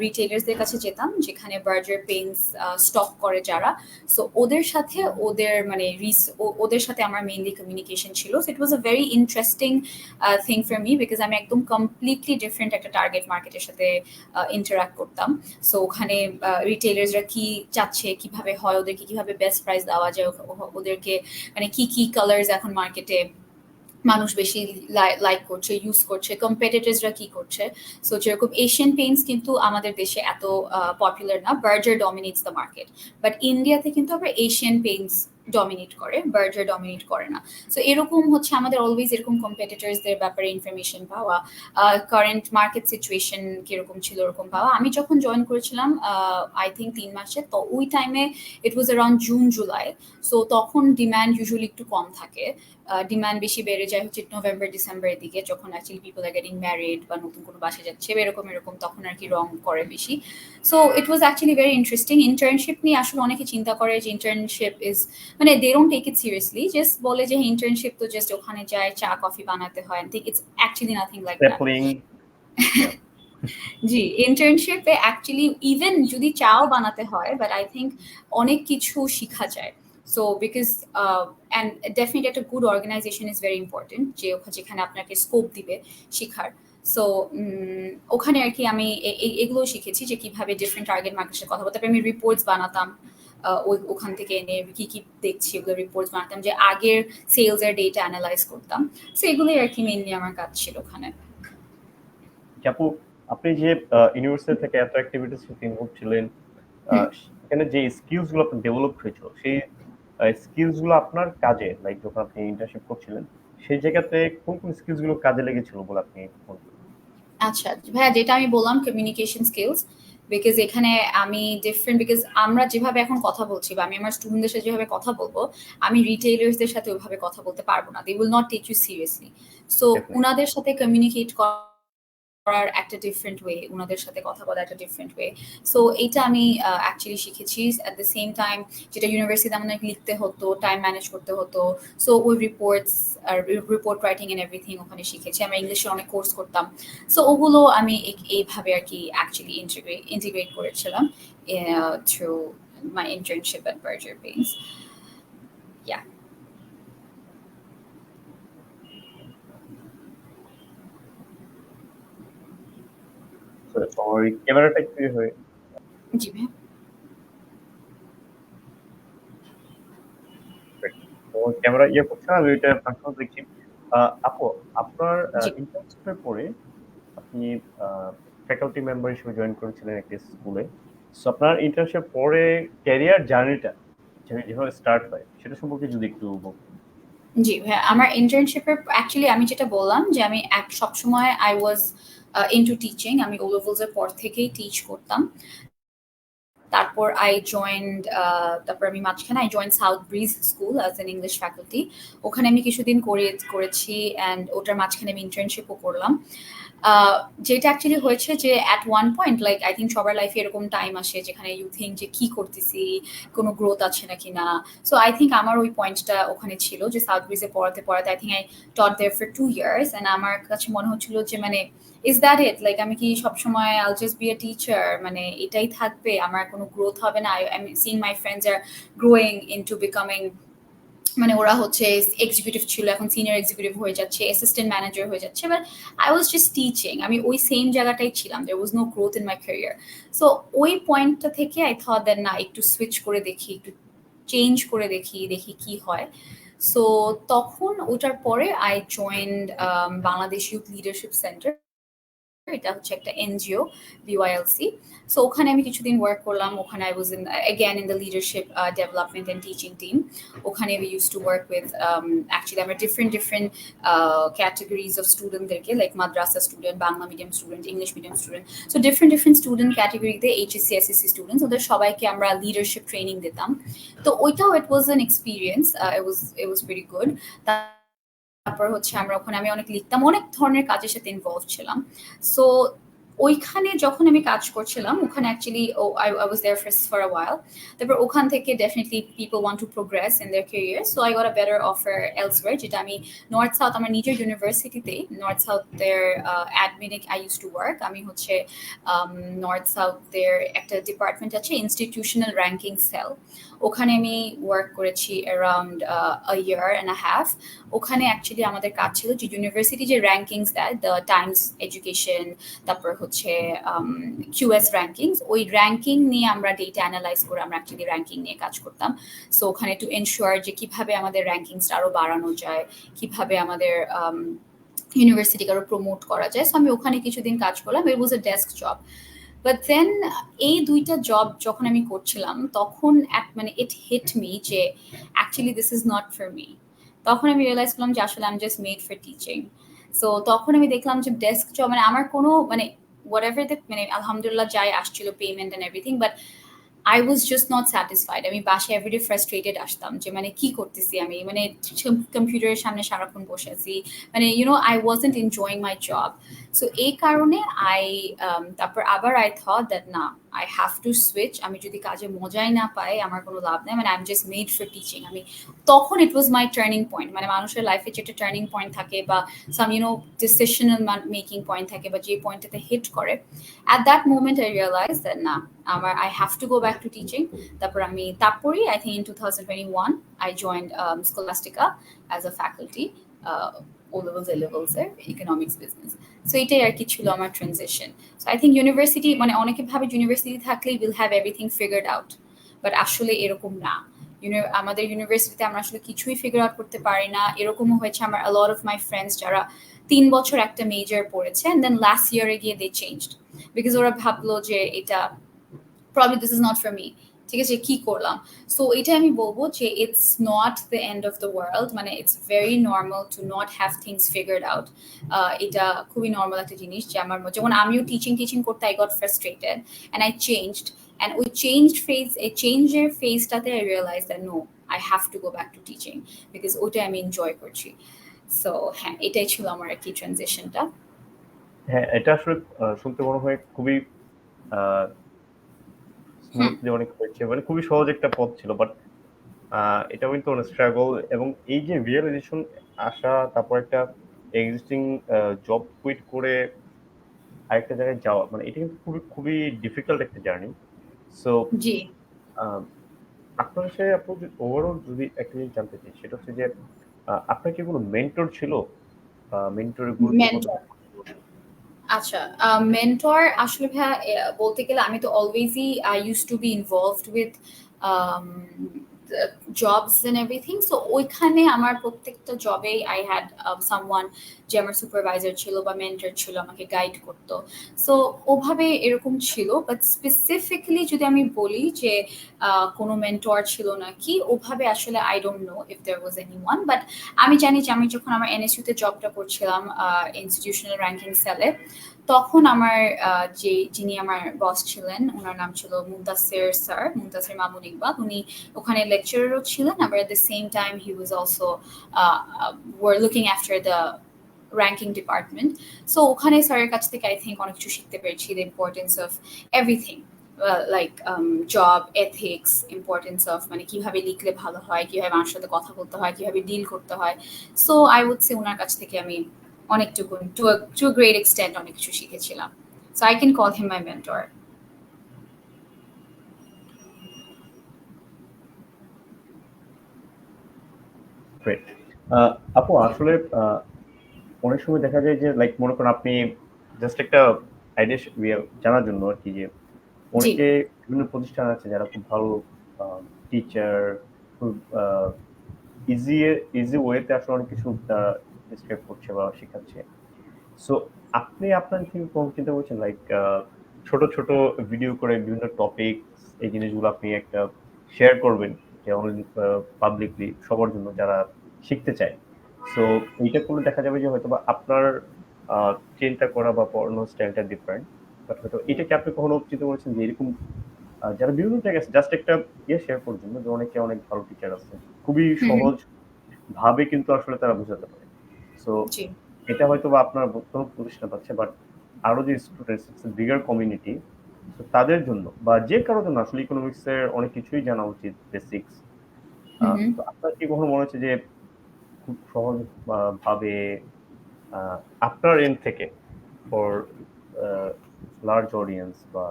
S2: রিটেলার্সদের কাছে যেতাম যেখানে বার্জার পেইন্টস স্টক করে যারা। সো ওদের সাথে ওদের সাথে আমার মেইনলি কমিউনিকেশন ছিল। So it was a very interesting thing for me, because আমি একদম কমপ্লিটলি ডিফারেন্ট একটা টার্গেট মার্কেটের সাথে ইন্টারাক্ট করতাম। সো ওখানে রিটেলার্সরা কি চাচ্ছে, কিভাবে হয়, ওদেরকে কিভাবে বেস্ট প্রাইস দেওয়া যায়, ওদেরকে মানে কি কি কালার্স এখন মার্কেটে মানুষ বেশি লাইক করছে, ইউজ করছে, কম্পিটিটরসরা কি করছে। সো যেরকম এশিয়ান পেইন্টস কিন্তু আমাদের দেশে এত পপুলার না, বার্জার ডমিনেটস দ্য মার্কেট। বাট ইন্ডিয়াতে কিন্তু আবার এশিয়ান পেইন্টস ডমিনেট করে, বার্জার ডমিনেট করে না। সো এরকম হচ্ছে আমাদের অলওয়েজ এরকম কম্পিটিটরসদের ব্যাপারে ইনফরমেশন পাওয়া, কারেন্ট মার্কেট সিচুয়েশন কিরকম ছিল ওরকম পাওয়া। আমি যখন জয়েন করেছিলাম আই থিঙ্ক 3 মাসে, তো ওই টাইমে it was around June July. So তখন ডিম্যান্ড ইউজুয়ালি একটু কম থাকে, ডিমান্ড বেশি বেড়ে যায় হচ্ছে নভেম্বর ডিসেম্বরের দিকে, যখন actually people are getting married বা নতুন কোনো বাসা যাচ্ছে এরকম তখন আর কি রং করে বেশি। So it was actually very interesting. Internship নিয়ে আসলে অনেকে চিন্তা করে যে ইন্টার্নশিপ ইজ মানে they don't take it seriously, just বলে যে ইন্টার্নশিপ তো জাস্ট ওখানে যায় চা কফি বানাতে হয়, ঠিক it's actually nothing like that.
S1: Sapling.
S2: জি, ইন্টার্নশিপে অ্যাকচুয়ালি ইভেন যদি চাও বানাতে হয়, বাট আই থিঙ্ক অনেক কিছু শিখা যায়। সো বিকজ অ্যান্ড ডেফিনেটলি একটা good organisation is very important, যে যেখানে আপনাকে স্কোপ দিবে শিখার। সো ওখানে আর কি আমি এগুলো শিখেছি, যে কিভাবে ডিফারেন্ট টার্গেট মার্কেটের সাথে কথা বলতে। তারপরে আমি রিপোর্টস বানাতাম, ওখান থেকে এনে কি কি দেখছি ওগুলো রিপোর্টস বানাতাম, যে আগের সেলস এর ডেটা অ্যানালাইজ করতাম। সো এগুলোই আর কি মেইনলি আমার কাজ ছিল ওখানে।
S1: আপু, আপনি যে ইউনিভার্সিটি থেকে এত অ্যাক্টিভিটিস ইনভলভ ছিলেন, এখানে যে স্কিলস গুলো আপনার ডেভেলপ হয়েছিল, সেই স্কিলস গুলো আপনার কাজে, লাইক যখন আপনি ইন্টার্নশিপ করছিলেন সেই জায়গাতে কোন কোন স্কিলস গুলো কাজে লেগেছিল বলে আপনি বলবেন?
S2: আচ্ছা ভাইয়া, যেটা আমি বললাম কমিউনিকেশন স্কিলস, বিকজ এখানে আমি ডিফারেন্ট, বিকজ আমরা যেভাবে এখন কথা বলছি বা আমি আমার স্টুডেন্টদের সাথে যেভাবে কথা বলবো, আমি রিটেইলার্সদের সাথে ওইভাবে কথা বলতে পারবো না, they will not take you seriously. So
S1: Definitely.
S2: ওনাদের সাথে কমিউনিকেট করার একটা ডিফারেন্ট ওয়ে, ওনাদের সাথে কথা বলার একটা ডিফারেন্ট ওয়ে। সো এইটা আমি অ্যাকচুয়ালি শিখেছি। অ্যাট দ্য সেম টাইম যেটা ইউনিভার্সিটিতে আমাদের লিখতে হতো, টাইম ম্যানেজ করতে হতো, সো ওই রিপোর্টস আর রিপোর্ট রাইটিং এন্ড এভরিথিং ওখানে শিখেছি। আমরা ইংলিশে অনেক কোর্স করতাম, সো ওগুলো আমি এইভাবে আর কি অ্যাকচুয়ালি ইন্টিগ্রেট করেছিলাম through my internship at Berger pains. Yeah.
S1: Sorry, ক্যামেরাটা একটু হয়ে
S2: জি ভাই।
S1: ক্যামেরা ইয়ে করছে না, আমি ওইটা পার্সোনাল দেখছি। আপু, আপনার
S2: জি
S1: ইন্টার্নশিপের পরে আপনি ফ্যাকাল্টি মেম্বার হিসেবে জয়েন করেছিলেন একটি স্কুলে। সো আপনার ইন্টার্নশিপ পরে ক্যারিয়ার জার্নিটা যেভাবে স্টার্ট হয় সেটা সম্পর্কে যদি একটু বলতেন।
S2: জি ভাইয়া, আমার ইন্টার্নশিপের অ্যাকচুয়ালি আমি যেটা বললাম যে আমি সবসময় আই ওয়াজ ইনটু টিচিং। আমি ও লেভেলস এর পর থেকেই টিচ করতাম। তারপর আই জয়েন্ড, তারপর আমি মাঝখানে I joined south bridge school as an English faculty. ওখানে আমি কিছুদিন করেছি, অ্যান্ড ওটার মাঝখানে আমি ইন্টার্নশিপও করলাম। যেটা অ্যাকচুয়ালি হয়েছে যে at one point, like I think সবার লাইফে এরকম টাইম আসে যেখানে ইউ থিঙ্ক যে কি করতেছি, কোনো গ্রোথ আছে নাকি না। সো আই থিঙ্ক আমার ওই পয়েন্টটা ওখানে ছিল, যে সাউথ ব্রিজে পড়াতে I think I taught there for 2 years, and আমার কাছে মনে হচ্ছিল যে মানে ইজ দ্যাট ইট, লাইক আমি কি সবসময় আইল জাস্ট বি আ টিচার, মানে এটাই থাকবে, আমার কোনো গ্রোথ হবে না। I am seeing my friends are growing into becoming, মানে ওরা হচ্ছে এক্সিকিউটিভ ছিল, এখন সিনিয়র এক্সিকিউটিভ হয়ে যাচ্ছে, অ্যাসিস্ট্যান্ট ম্যানেজার হয়ে যাচ্ছে, but I was just teaching. আমি ওই সেম জায়গাটাই ছিলাম, there was no growth in my career. So ওই পয়েন্টটা থেকে আই থট দ্যাট না, একটু সুইচ করে দেখি, একটু চেঞ্জ করে দেখি, দেখি কি হয়। সো তখন ওটার পরে I joined Bangladesh youth leadership centre. এটা হচ্ছে একটা এনজিও, বিওয়াইএলসি। সো ওখানে আমি কিছুদিন ওয়ার্ক করলাম। ওখানে I was in again in the leadership development and teaching team. ওখানে we use to work with actually আমরা ডিফারেন্ট ক্যাটাগরিজ অফ স্টুডেন্টদেরকে, লাইক মাদ্রাসা student, Bangla medium student, English medium student, so different student ক্যাটাগরিতে এইচএসসি এসএসসি স্টুডেন্টস, ওদের সবাইকে আমরা লিডারশিপ ট্রেনিং দিতাম। তো ওইটাও it was an experience, it was very good. তারপর হচ্ছে আমরা ওখানে আমি অনেক লিখতাম, অনেক ধরনের কাজের সাথে ইনভলভ ছিলাম। সো ওইখানে যখন আমি কাজ করছিলাম, ওখানে actually I was there for a while. তারপর ওখান থেকে definitely people want to progress in their career, so I got a better offer elsewhere, যেটা আমি নর্থ সাউথ, আমার নিজের ইউনিভার্সিটিতেই নর্থ সাউথের অ্যাডমিনে আই ইউজ টু ওয়ার্ক। আমি হচ্ছে নর্থ সাউথের একটা ডিপার্টমেন্ট আছে, ইনস্টিটিউশনাল র্যাঙ্কিং সেল, ওখানে আমি ওয়ার্ক করেছি around a year and a half. ওখানে অ্যাকচুয়ালি আমাদের কাজ ছিল যে ইউনিভার্সিটি যে র্যাঙ্কিংস দেয়, দ্য টাইমস এডুকেশন, তারপর হচ্ছে কিউএস র্যাঙ্কিংস, ওই র্যাঙ্কিং নিয়ে আমরা ডেটা অ্যানালাইজ করে আমরা অ্যাকচুয়ালি র্যাঙ্কিং নিয়ে কাজ করতাম। সো ওখানে টু এনশিওর যে কিভাবে আমাদের র্যাঙ্কিংসটা আরো বাড়ানো যায়, কিভাবে আমাদের ইউনিভার্সিটিকে আরো প্রমোট করা যায়। সো আমি ওখানে কিছুদিন কাজ করলাম। ইট ওয়াজ আ ডেস্ক জব। বাট দেন এই দুইটা জব যখন আমি করছিলাম, তখন মানে ইট হিট মি যে actually this is not for me. তখন আমি রিয়েলাইজ করলাম যে আসলে I am just made for teaching. So তখন আমি দেখলাম যে ডেস্ক জব, মানে আমার কোনো মানে whatever the, মানে আলহামদুলিল্লাহ যাই আসছিল payment and everything, but I was just not satisfied. আমি বাসায় এভরিডে ফ্রাস্ট্রেটেড আসতাম যে মানে কি করতেছি আমি, মানে কম্পিউটারের সামনে সারাক্ষণ বসে আছি, মানে I wasn't enjoying my job. So এই কারণে তারপর আবার আই থট দ্যাট না, I have to switch. আমি যদি কাজে মজাই না পাই আমার কোনো লাভ নাই, মানে I'm just made for teaching. আমি তখন it was my turning point. মানে মানুষের লাইফে যেটা টার্নিং পয়েন্ট থাকে বা some decisional making point থাকে বা যে পয়েন্টটাতে হিট করে, at that moment I realized that না, I have to go back to teaching. তারপরই I think in 2021 I joined Scholastica as a faculty, O levels, A levels এর economics business. So এটাই আর কি ছিল আমার transition. So I think university, মানে অনেকে ভাবে ইউনিভার্সিটি থাকলেই will have everything figured out, but আসলে এরকম না। আমাদের ইউনিভার্সিটিতে আমরা আসলে কিছুই ফিগার আউট করতে পারি না। এরকমও হয়েছে আমার a lot of my friends যারা 3 বছর একটা মেজর পড়েছে and then last year গিয়ে they changed because ওরা ভাবলো যে এটা probably this is not for me, ঠিক আছে, কি করলাম। সো এটা আমি বলবো যে it's not the end of the world, মানে it's very normal to not have things figured out. এটা খুবই নর্মাল একটা জিনিস যে আমার, যেমন আমিও টিচিং করতে I got frustrated and I changed, and ওই চেঞ্জের ফেজটাতে I realize that no, I have to go back to teaching because ওটা আমি এনজয় করছি। সো হ্যাঁ, এটাই ছিল আমার আর কি ট্রানজিশনটা।
S1: হ্যাঁ, এটা আসলে শুনতে মনে হয় খুবই স্মুথলি অনেক হয়েছে, মানে খুবই সহজ একটা পথ ছিল, বাট এটা কিন্তু অনেক স্ট্রাগল, এবং এই যে রিয়েলাইজেশন আসা, তারপর একটা এক্সিস্টিং জব কুইট করে আরেকটা জায়গায় যাওয়া, মানে এটা কিন্তু খুবই খুবই ডিফিকাল্ট একটা জার্নি। সো
S2: জি,
S1: আপনার সাথে আপু ওভারঅল যদি একটা জিনিস জানতে চাই, সেটা হচ্ছে যে আপনার কি কোনো মেন্টর ছিল? মেন্টরের গুরুত্ব কত?
S2: মেন্টর, আচ্ছা, মেন্টর আসলে ভাইয়া বলতে গেলে আমি তো অলওয়েজই I use to be involved with jobs and everything. So ওইখানে আমার প্রত্যেকটা জবেই আই হ্যাড সামওয়ান যে আমার সুপারভাইজার ছিল বা মেন্টর ছিল, আমাকে গাইড করতো। সো ওভাবে এরকম ছিল, বাট স্পেসিফিক্যালি যদি আমি বলি যে কোনো মেন্টর ছিল নাকি, ওভাবে আসলে I don't know if there was anyone. But আমি জানি যে আমি যখন আমার এনএসইউতে জবটা করছিলাম ইনস্টিটিউশনাল র্যাঙ্কিং সেলে, তখন আমার যিনি আমার বস ছিলেন ওনার নাম ছিল মুদাসির মামুন ইকবাল। উনি ওখানে লেকচারারও ছিলেন, আবার at the same time he was also were looking after the ranking department. So ওখানে স্যারের কাছ থেকে আই থিঙ্ক অনেক কিছু শিখতে পেরেছি, the importance of everything, like job ethics, importance of মানে কিভাবে লিখলে ভালো হয়, কিভাবে মানুষের সাথে কথা বলতে হয়, কিভাবে ডিল করতে হয়। সো আই উড সে ওনার কাছ থেকে আমি অনেকটুকু টু আ গ্রেট এক্সটেন্ট অনেক কিছু শিখেছিলাম। So I can call him my mentor.
S1: Great. আপু আসলে অনেক সময় দেখা যায় যে লাইক মনে করেন আপনি জাস্ট একটা আইডিয়া জানার জন্য আর কি, যে
S2: জি,
S1: অনেকে বিভিন্ন প্রতিষ্ঠান আছে যারা খুব ভালো টিচার, খুব ইজি ওয়েতে আসলে অনেক কিছু ডিসক্রাইব করছে বা শেখাচ্ছে। সো আপনি আপনার থেকে কখনো চিন্তা করছেন লাইক ছোট ছোট ভিডিও করে বিভিন্ন টপিক, এই জিনিসগুলো আপনি একটা শেয়ার করবেন যে পাবলিকলি সবার জন্য যারা শিখতে চায়? সো এইটা করলে দেখা যাবে যে হয়তো বা আপনার চিন্তা করা বা পড়ানোর স্টাইলটা ডিফারেন্ট, বাট হয়তো এটা কি আপনি কখনো চিন্তা করেছেন যে এরকম যারা বিভিন্ন জায়গায় আছে জাস্ট একটা শেয়ার করার জন্য, যে অনেকে অনেক ভালো টিচার আছে, খুবই সহজ ভাবে কিন্তু আসলে তারা বোঝাতে পারে। সো
S2: জি,
S1: এটা হয়তো বা আপনার বর্তমান প্রতিষ্ঠান পাচ্ছে, বাট আরো যে স্টুডেন্টস, ইটস বিগার কমিউনিটি, তো তাদের জন্য বা যে কারোর জন্য আসলে ইকোনমিক্স এর অনেক কিছুই জানা উচিত, বেসিক্স। তো আপনার কি কখনো মনে হচ্ছে যে খুব সহজ ভাবে আপনার এন্ড থেকে ফর লার্জ অডিয়েন্স বা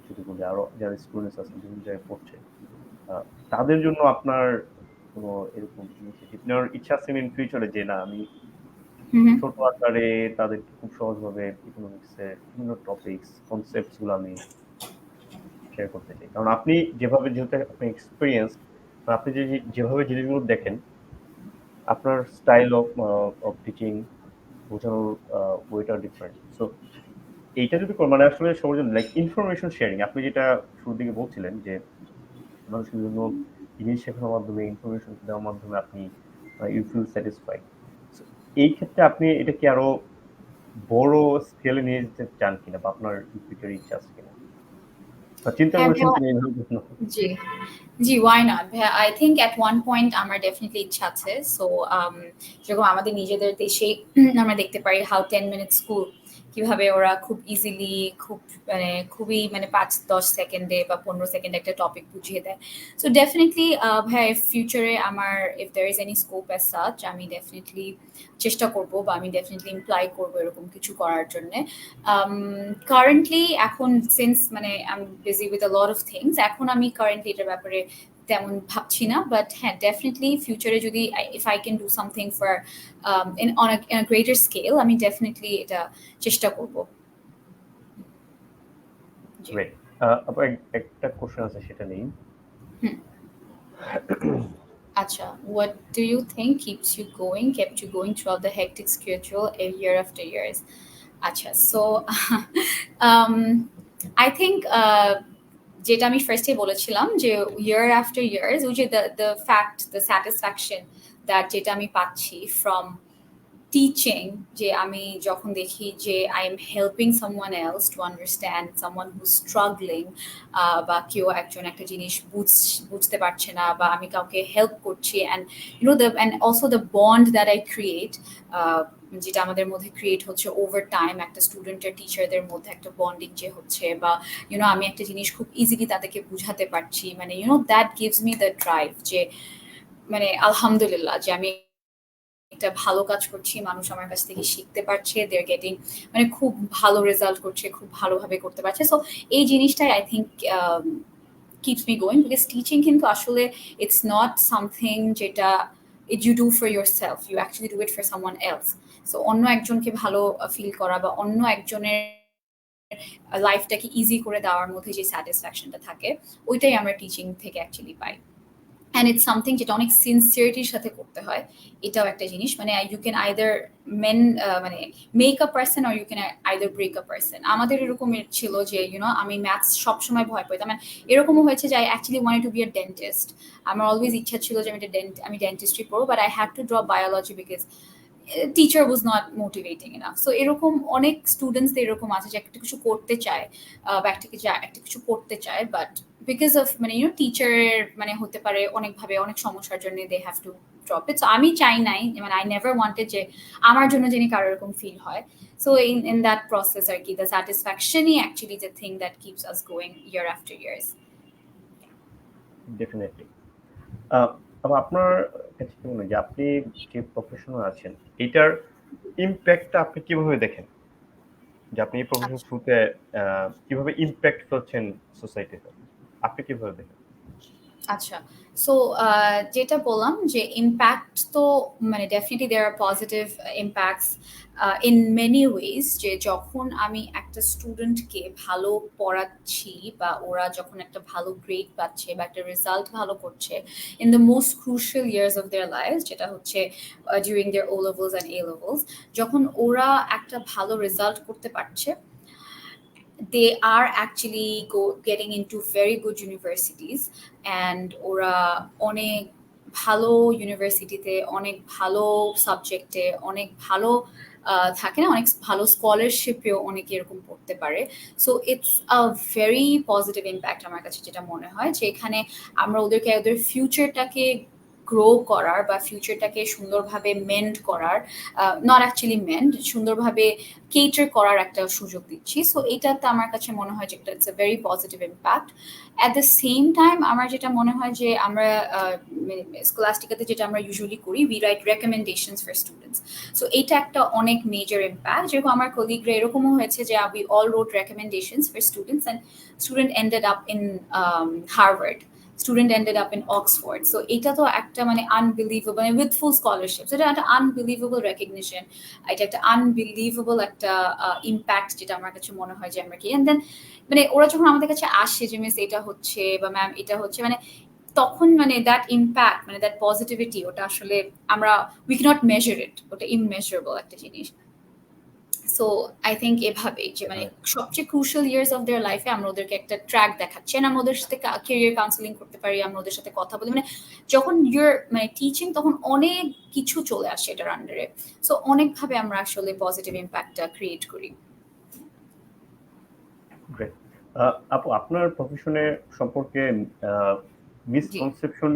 S1: যদি বলি আরো যারা স্টুডেন্টস আছে বিভিন্ন জায়গায় পড়ছে, তাদের জন্য আপনার কোনো এরকম ইনিশিয়েটিভ নেওয়ার ইচ্ছা আছে ইন ফিউচারে, যে না আমি ছোট আকারে তাদেরকে খুব সহজভাবে ইকোনমিক্স এর বিভিন্ন টপিকস কনসেপ্টস গুলো আমি শেয়ার করতে চাই? কারণ আপনি যেভাবে, যেহেতু আপনি এক্সপিরিয়েন্স, আপনি যেভাবে জিনিসগুলো দেখেন, আপনার স্টাইল অফ টিচিং, বোঝানোর ওয়েটা ডিফারেন্ট। সো এইটা যদি মানে আসলে সবার জন্য লাইক ইনফরমেশন শেয়ারিং, আপনি যেটা শুরুর দিকে বলছিলেন যে মানুষকে বিভিন্ন জিনিস শেখানোর মাধ্যমে, ইনফরমেশন দেওয়ার মাধ্যমে আপনি ইউ ফিল স্যাটিসফাইড। এই ক্ষেত্রে আপনি এটা কি আরো বড় স্কেলে নিয়ে যেতে চান কিনা, বা আপনার ফিউচারে ইচ্ছা আছে কিনা, বা চিন্তা
S2: হ্যাঁ
S1: করেছেন
S2: ভাইয়া,
S1: কিনা এইভাবে কখনো?
S2: জি, জি, ওয়াই নট ভাইয়া, I think at one point আমার ডেফিনেটলি ইচ্ছা আছে। সো যেরকম আমাদের নিজেদের দেশে আমরা দেখতে পারি হাউ 10 মিনিট স্কুল কিভাবে ওরা খুব ইজিলি খুবই 5-10 সেকেন্ডে বা 15 সেকেন্ডে একটা টপিক বুঝিয়ে দেয়। সো ডেফিনিটলি ভাইয়া ফিউচারে আমার if there is any scope as such আমি ডেফিনিটলি চেষ্টা করব বা আমি ডেফিনিটলি ইমপ্লাই করব এরকম কিছু করার জন্য। কারেন্টলি এখন since I am busy with a lot of things, এখন আমি কারেন্টলি এটার ব্যাপারে তেমন ভাবছি না, বাট হ্যাঁ ডেফিনেটলি ফিউচারে যদি if I can do something for in on a greater scale আমি ডেফিনেটলি এটা চেষ্টা করব। জি।
S1: গ্রেট। আপু একটা কোশ্চেন আছে সেটা নেই।
S2: Acha, what do you think kept you going throughout the hectic schedule a year after years? Acha, so um, I think যেটা আমি ফার্স্টে বলেছিলাম যে ইয়ার আফটার ইয়ার্স ওই যে দ্য স্যাটিসফ্যাকশন দ্যাট যেটা আমি পাচ্ছি ফ্রম টিচিং, যে আমি যখন দেখি যে I am helping someone else to understand someone who struggling, বা কেউ একজন একটা জিনিস বুঝতে পারছে না বা আমি কাউকে হেল্প করছি, and and also the bond that I create, যেটা আমাদের মধ্যে ক্রিয়েট হচ্ছে ওভার টাইম, একটা স্টুডেন্টের টিচারদের মধ্যে একটা বন্ডিং যে হচ্ছে, বা আমি একটা জিনিস খুব ইজিলি তাদেরকে বুঝাতে পারছি, that gives me the drive যে আলহামদুলিল্লাহ যে আমি একটা ভালো কাজ করছি, মানুষ আমার কাছ থেকে শিখতে পারছে, দে আর গেটিং খুব ভালো রেজাল্ট করছে, খুব ভালোভাবে করতে পারছে। সো এই জিনিসটাই I think keeps me going, because teaching কিন্তু আসলে it's not something যেটা you do for yourself, you actually do it for someone else. So অন্য একজনকে ভালো ফিল করা বা অন্য একজনের লাইফটাকে ইজি করে দেওয়ার মধ্যে যে স্যাটিসফ্যাকশনটা থাকে ওইটাই আমরা টিচিং থেকে অ্যাকচুয়ালি পাই। অ্যান্ড ইটস সামথিং যেটা অনেক সিনসিয়ারিটির সাথে করতে হয়, এটাও একটা জিনিস। You can either make a person or you can either break a person. আমাদের এরকমের ছিল যে আমি ম্যাথস সবসময় ভয় পেতাম, এরকমও হয়েছে যে I actually wanted to be a dentist. আমার অলওয়েজ ইচ্ছা ছিল যে আমি ডেন্টিস্ট্রি পড়বো, but I had to drop biology because teacher was not motivating enough. So এরকম অনেক স্টুডেন্টসদের এরকম আছে যে একটা কিছু করতে চায় বা একটা কিছু করতে চায়, বাট বিকজ অফ টিচারের হতে পারে অনেকভাবে অনেক সমস্যার জন্য they have to drop it. So আমি চাই নাই, আই নেভার ওয়ান্টেড যে আমার জন্য যিনি কারো এরকম ফিল হয়। সো ইন দ্যাট প্রসেস আর কি দ্য স্যাটিসফ্যাকশনই actually the thing that keeps us going year after years.
S1: Definitely. আপনার কাছে কি মনে হয় যে আপনি যে প্রফেশনাল আছেন এটার ইম্প্যাক্টটা আপনি কিভাবে দেখেন, যে আপনি এই প্রফেশন থ্রুতে কিভাবে ইম্প্যাক্ট করছেন সোসাইটিতে, আপনি কিভাবে দেখেন?
S2: আচ্ছা, সো যেটা বললাম যে ইম্প্যাক্ট তো definitely there are positive impacts in many ways. যে যখন আমি একটা স্টুডেন্টকে ভালো পড়াচ্ছি বা ওরা যখন একটা ভালো গ্রেড পাচ্ছে বা একটা রেজাল্ট ভালো করছে in the most crucial years of their life, যেটা হচ্ছে during their O levels and A levels, যখন ওরা একটা ভালো রেজাল্ট করতে পারছে, they are actually getting into very good universities, and ওরা অনেক ভালো ইউনিভার্সিটিতে অনেক ভালো সাবজেক্টে অনেক ভালো থাকে না, অনেক ভালো স্কলারশিপেও অনেকে এরকম পড়তে পারে। So it's a very positive impact আমার কাছে যেটা মনে হয়, যে এখানে আমরা ওদের ফিউচারটাকে গ্রো করার বা ফিউচারটাকে সুন্দরভাবে মেন্ড করার, নট অ্যাকচুয়ালি মেন্ড, সুন্দরভাবে কেটার করার একটা সুযোগ দিচ্ছি। সো এটাতে আমার কাছে মনে হয় যে it's a very positive impact. At the same time আমার যেটা মনে হয় যে আমরা স্কলাস্টিকাতে যেটা আমরা ইউজুয়ালি করি, we write recommendations for students. So এটা একটা অনেক মেজর ইম্প্যাক্ট। যেরকম আমার কলিগরা এরকমও হয়েছে যে we all wrote recommendations for students, and student ended up in Harvard, student ended up in Oxford. So এটা তো একটা আনবিলিভেবল, উইথ ফুল স্কলারশিপ, এটা একটা আনবিলিভেবল রেকগনিশন, এটা একটা আনবিলিভেবল একটা ইম্প্যাক্ট, যেটা আমার কাছে মনে হয় যে আমরা কি। এন্ড দেন ওরা যখন আমাদের কাছে আসে যে মিস এটা হচ্ছে বা ম্যাম এটা হচ্ছে, তখন দ্যাট ইম্প্যাক্ট দ্যাট পজিটিভিটি, ওটা আসলে আমরা উই ক্যানট মেজার ইট, ওটা ইমমেজারেবল একটা জিনিস। সো আই থিঙ্ক এভাবেই যে সবচেয়ে ক্রুশিয়াল ইয়ার্স অফ দেয়ার লাইফে আমরা ওদেরকে একটা ট্র্যাক দেখাচ্ছি, আমরা ওদের সাথে ক্যারিয়ার কাউন্সেলিং করতে পারি, আমরা ওদের সাথে কথা বলি। যখন ইউর টিচিং, তখন অনেক কিছু চলে আসে এটার আন্ডারে। সো অনেকভাবে আমরা আসলে পজিটিভ ইম্প্যাক্টটা ক্রিয়েট করি।
S1: গ্রেট। আপু আপনার প্রফেশনের সম্পর্কে মিসকনসেপশন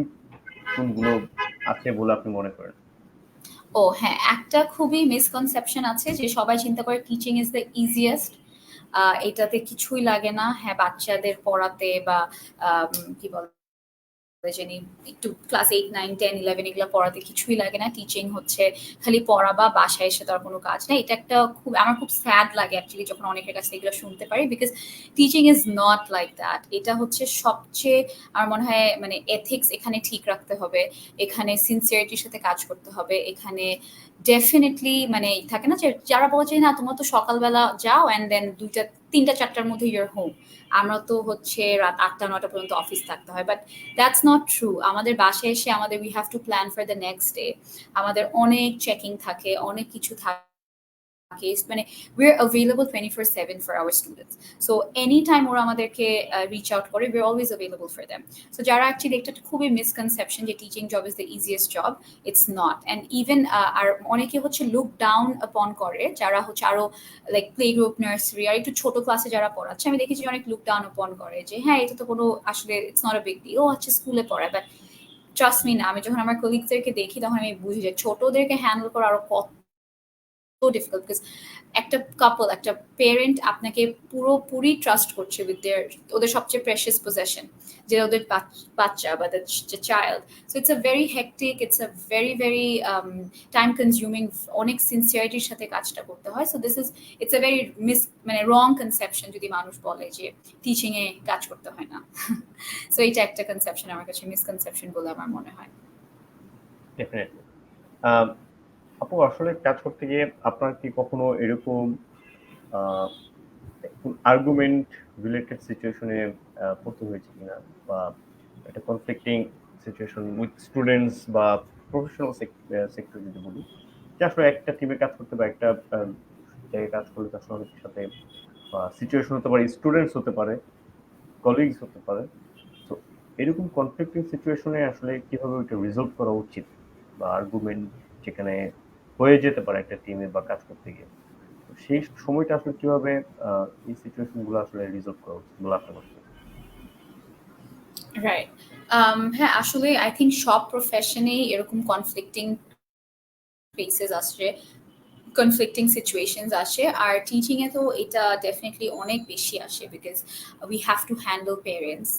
S1: কোনগুলো আছে বলে আপনি মনে করেন?
S2: ও হ্যাঁ, একটা খুবই মিসকনসেপশন আছে যে সবাই চিন্তা করে টিচিং ইজ দ্য ইজিয়েস্ট। এটাতে কিছুই লাগে না। হ্যাঁ, বাচ্চাদের পড়াতে বা কি বলে জানি একটু ক্লাস 8, 9, 10, 11 এগুলা পড়াতে কিছুই লাগে না। টিচিং হচ্ছে খালি পড়াবা, বাসায় এসে তো আর কোনো কাজ নেই। এটা একটা আমার খুব স্যাড লাগে অ্যাকচুয়ালি যখন অনেকের কাছ থেকে এগুলো শুনতে পারি, because teaching is not like that. এটা হচ্ছে সবচেয়ে আমার মনে হয় মানে এথিক্স এখানে ঠিক রাখতে হবে, এখানে সিনসিয়ারিটির সাথে কাজ করতে হবে, এখানে ডেফিনেটলি মানে থাকে না যে যারা বলে যে না তোমরা তো সকালবেলা যাও অ্যান্ড দেন 2টা 3টা 4টার মধ্যে ইউর হোম, আমরা তো হচ্ছে রাত 8টা 9টা পর্যন্ত অফিস থাকতে হয়। But that's not true. আমাদের বাসায় এসে আমাদের we have to plan for the next day. আমাদের অনেক চেকিং থাকে, অনেক কিছু থাকে, মানে we're available 24/7 for our students. So anytime ওরা আমাদেরকে reach out করে, we're always available for them. So যারা actually একটা খুবই misconception যে teaching job is the easiest job, it's not. And even আর অনেকে হচ্ছে look down upon করে যারা হচ্ছে আরো like play group, nursery আর একটু ছোট ক্লাসে যারা পড়াচ্ছে, আমি দেখেছি অনেক look down upon করে যে হ্যাঁ এটা তো কোনো আসলে it's not a big deal, ও হচ্ছে স্কুলে পড়ায়। বাট ট্রাস্ট মি না, আমি যখন আমার কলিগদেরকে দেখি তখন আমি বুঝি যে ছোটদেরকে হ্যান্ডেল করা আরো কত ডিফিকাল্ট। বিকজ একটা কাপল, একটা পেরেন্ট আপনাকে পুরোপুরি ট্রাস্ট করছে উইথ দেয়ার ওদের সবচেয়ে প্রেশিয়াস পজেশন, যেটা ওদের বাচ্চা বা child. So it's a very hectic, it's a very time consuming, অনেক সিনসিয়ারিটির সাথে কাজটা করতে হয়। So this is it's a very মানে রং কনসেপশন যদি মানুষ বলে যে টিচিং এ কাজ করতে হয় না। সো এটা একটা কনসেপশন আমার কাছে মিসকনসেপশন বলে আমার মনে হয়।
S1: ডেফিনেটলি। আপু আসলে কাজ করতে গিয়ে আপনার কি কখনো এরকম আর্গুমেন্ট রিলেটেড সিচুয়েশনে পড়তে হয়েছে কিনা, বা একটা কনফ্লিক্টিং সিচুয়েশন উইথ স্টুডেন্টস বা প্রফেশনাল সেক্টর যদি বলি, যে আসলে একটা টিমে কাজ করতে বা একটা জায়গায় কাজ করলে তার সঙ্গে সাথে সিচুয়েশন হতে পারে, স্টুডেন্টস হতে পারে, কলিগস হতে পারে। তো এরকম কনফ্লিক্টিং সিচুয়েশনে আসলে কিভাবে ওইটা রিজলভ করা উচিত, বা আর্গুমেন্ট যেখানে হয়ে যেতে পারে একটা টিমে বা কাজ করতে গিয়ে, সেই সময়টা আসলে কিভাবে এই সিচুয়েশন গুলো আসলে রিজলভ করা উচিত বলে আপনার মনে হয়?
S2: রাইট। হ্যাঁ, আসলে আই থিংক সব প্রফেশনেই এরকম কনফ্লিক্টিং ফেসেস আসছে, কনফ্লিক্টিং সিচুয়েশনস আসে। আর টিচিং এ তো এটা ডেফিনেটলি অনেক বেশি আসে, because we have to handle parents,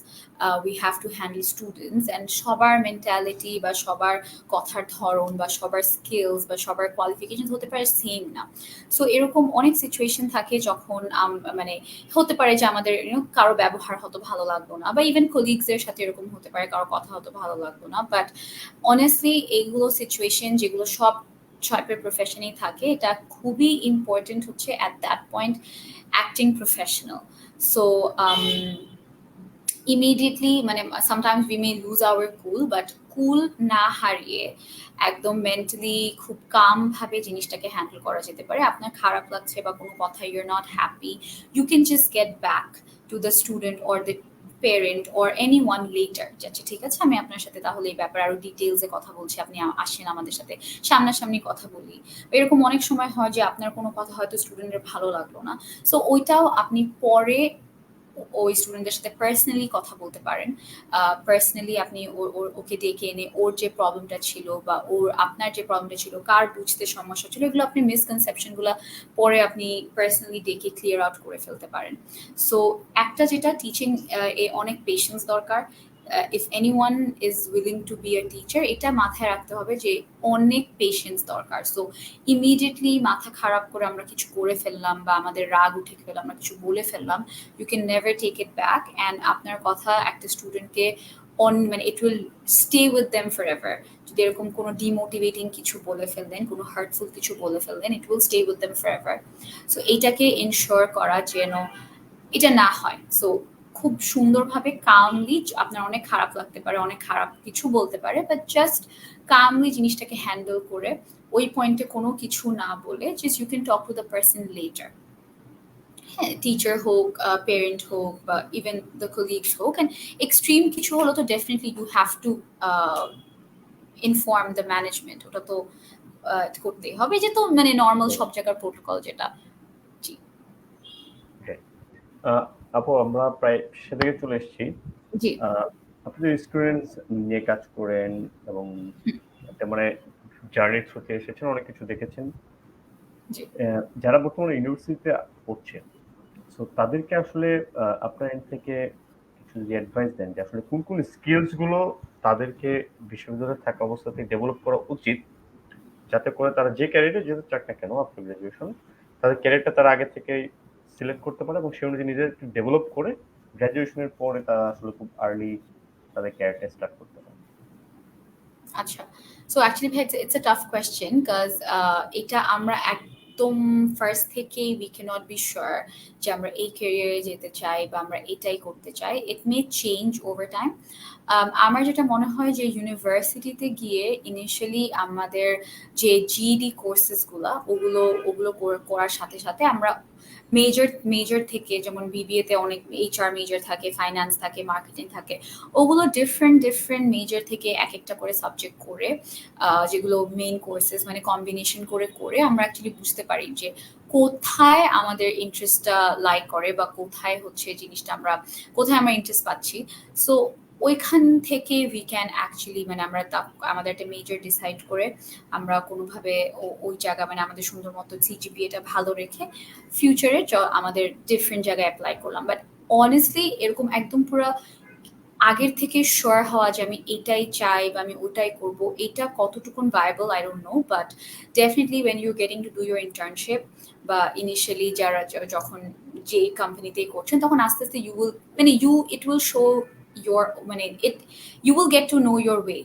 S2: we have to handle students, and সবার মেন্টালিটি বা সবার কথার ধরন বা সবার স্কিলস বা সবার কোয়ালিফিকেশন হতে পারে সেম না। সো এরকম অনেক সিচুয়েশন থাকে যখন মানে হতে পারে যে আমাদের কারো ব্যবহার হয়তো ভালো লাগলো না, বা ইভেন কলিগসের সাথে এরকম হতে পারে কারো কথা হয়তো ভালো লাগলো না। বাট অনেস্টলি এইগুলো সিচুয়েশন যেগুলো সব টাইপের প্রফেশনেই থাকে, এটা খুবই ইম্পর্টেন্ট হচ্ছে at that point acting professional. So immediately মানে sometimes we may lose our cool, but cool না হারিয়ে একদম মেন্টালি খুব কাম ভাবে জিনিসটাকে হ্যান্ডেল করা যেতে পারে। আপনার খারাপ লাগছে বা কোনো কথা you're not happy, you can just get back to the student or the parent or anyone later, যাচ্ছে ঠিক আছে আমি আপনার সাথে তাহলে এই ব্যাপারে আরো ডিটেলসে কথা বলছি, আপনি আসেন আমাদের সাথে সামনাসামনি কথা বলি। এরকম অনেক সময় হয় যে আপনার কোনো কথা হয়তো স্টুডেন্টের ভালো লাগলো না, সো ওইটাও আপনি পরে ওই স্টুডেন্টের সাথে পার্সোনালি কথা বলতে পারেন। পার্সোনালি আপনি ওকে ডেকে এনে ওর যে প্রবলেমটা ছিল বা আপনার যে প্রবলেমটা ছিল, কার বুঝতে সমস্যা ছিল, এগুলো আপনি মিসকনসেপশনগুলো পরে আপনি পার্সোনালি ডেকে ক্লিয়ার আউট করে ফেলতে পারেন। সো একটা যেটা টিচিং এ অনেক পেশেন্স দরকার। If anyone is willing to be a teacher, এটা মাথায় রাখতে হবে যে অনেক পেশেন্স দরকার। সো ইমিডিয়েটলি মাথা খারাপ করে আমরা কিছু করে ফেললাম বা আমাদের রাগ উঠে গেল, আমরা কিছু বলে ফেললাম, you can never take it back, and আপনার কথা একটা স্টুডেন্টকে মানে it will stay with them forever. যদি এরকম কোনো ডিমোটিভেটিং কিছু বলে ফেললেন, কোনো হার্টফুল কিছু বলে ফেললেন, it will stay with them forever. So এইটাকে এনশিওর করা যেন এটা না হয়। সো খুব সুন্দরভাবে কামলি, আপনার অনেক খারাপ লাগতে পারে, অনেক খারাপ কিছু বলতে পারে, বাট জাস্ট কামলি জিনিসটাকে হ্যান্ডেল করে ওই পয়েন্টে কোনো কিছু না বলে just you can talk to the person later. হ্যাঁ, টিচার হোক, পেরেন্ট হোক বা ইভেন দ্য কলিগস হোক। অ্যান্ড এক্সট্রিম কিছু হলো তো definitely you have to inform the management, ওটা তো করতেই হবে, যে তো মানে নর্মাল সব জায়গার প্রোটোকল যেটা। জি
S1: আপু আমরা প্রায় শেষের দিকে চলে এসেছি।
S2: জি
S1: আপনি স্টুডেন্টস নিয়ে কাজ করেন এবং একটা মানে জার্নির থ্রুতে এসেছেন, অনেক কিছু দেখেছেন।
S2: জি।
S1: যারা বর্তমানে ইউনিভার্সিটিতে পড়ছে, সো তাদেরকে আসলে আপনার এন্ড থেকে কিছু যদি অ্যাডভাইস দেন যে আসলে কোন কোন স্কিলস গুলো তাদেরকে বিশ্ববিদ্যালয়ে থাকা অবস্থাতেই ডেভেলপ করা উচিত, যাতে করে তারা যে ক্যারিয়ারে যেতে চাক না কেন আফটার গ্রাজুয়েশন, তাদের ক্যারিয়ারটা তারা আগে থেকেই সিলেক্ট করতে পারে এবং সে অনুযায়ী নিজেদের ডেভেলপ করে গ্রাজুয়েশনের পরে তারা আসলে খুব আর্লি তাদের ক্যারিয়ারটা স্টার্ট করতে পারে।
S2: আচ্ছা, সো অ্যাকচুয়ালি ভাই it's a tough question because এটা আমরা একদম ফার্স্ট থেকেই উই ক্যানট বি শিওর যে আমরা এই ক্যারিয়ারে যেতে চাই বা আমরা এটাই করতে চাই। ইট মে চেঞ্জ ওভার টাইম। আমার যেটা মনে হয় যে ইউনিভার্সিটিতে গিয়ে ইনিশিয়ালি আমাদের যে জিইডি কোর্সেসগুলো ওগুলো করার সাথে সাথে আমরা মেজর থেকে, যেমন বিবিএতে অনেক এইচআর মেজর থাকে, ফাইন্যান্স থাকে, মার্কেটিং থাকে, ওগুলো ডিফারেন্ট মেজর থেকে এক একটা করে সাবজেক্ট করে যেগুলো মেইন কোর্সেস মানে কম্বিনেশন করে আমরা অ্যাকচুয়ালি বুঝতে পারি যে কোথায় আমাদের ইন্টারেস্টটা লাইক করে বা কোথায় হচ্ছে জিনিসটা কোথায় আমরা ইন্টারেস্ট পাচ্ছি। সো ওইখান থেকে উই ক্যান অ্যাকচুয়ালি মানে আমরা আমাদের একটা মেজর ডিসাইড করে আমরা কোনোভাবে ওই জায়গা মানে আমাদের সুন্দর মতো সিজিপিএটা ভালো রেখে ফিউচারে আমাদের ডিফারেন্ট জায়গায় অ্যাপ্লাই করলাম। বাট অনেস্টলি এরকম একদম পুরো আগের থেকে শিওর হওয়া যে আমি এটাই চাই বা আমি ওটাই করব, এটা কতটুকুন viable I don't know. But definitely when you getting to do your internship বা ইনিশিয়ালি যারা যখন যে কোম্পানিতেই করছেন, তখন আস্তে আস্তে ইউ উইল মানে ইট উইল শো your মানে you will get to know your way।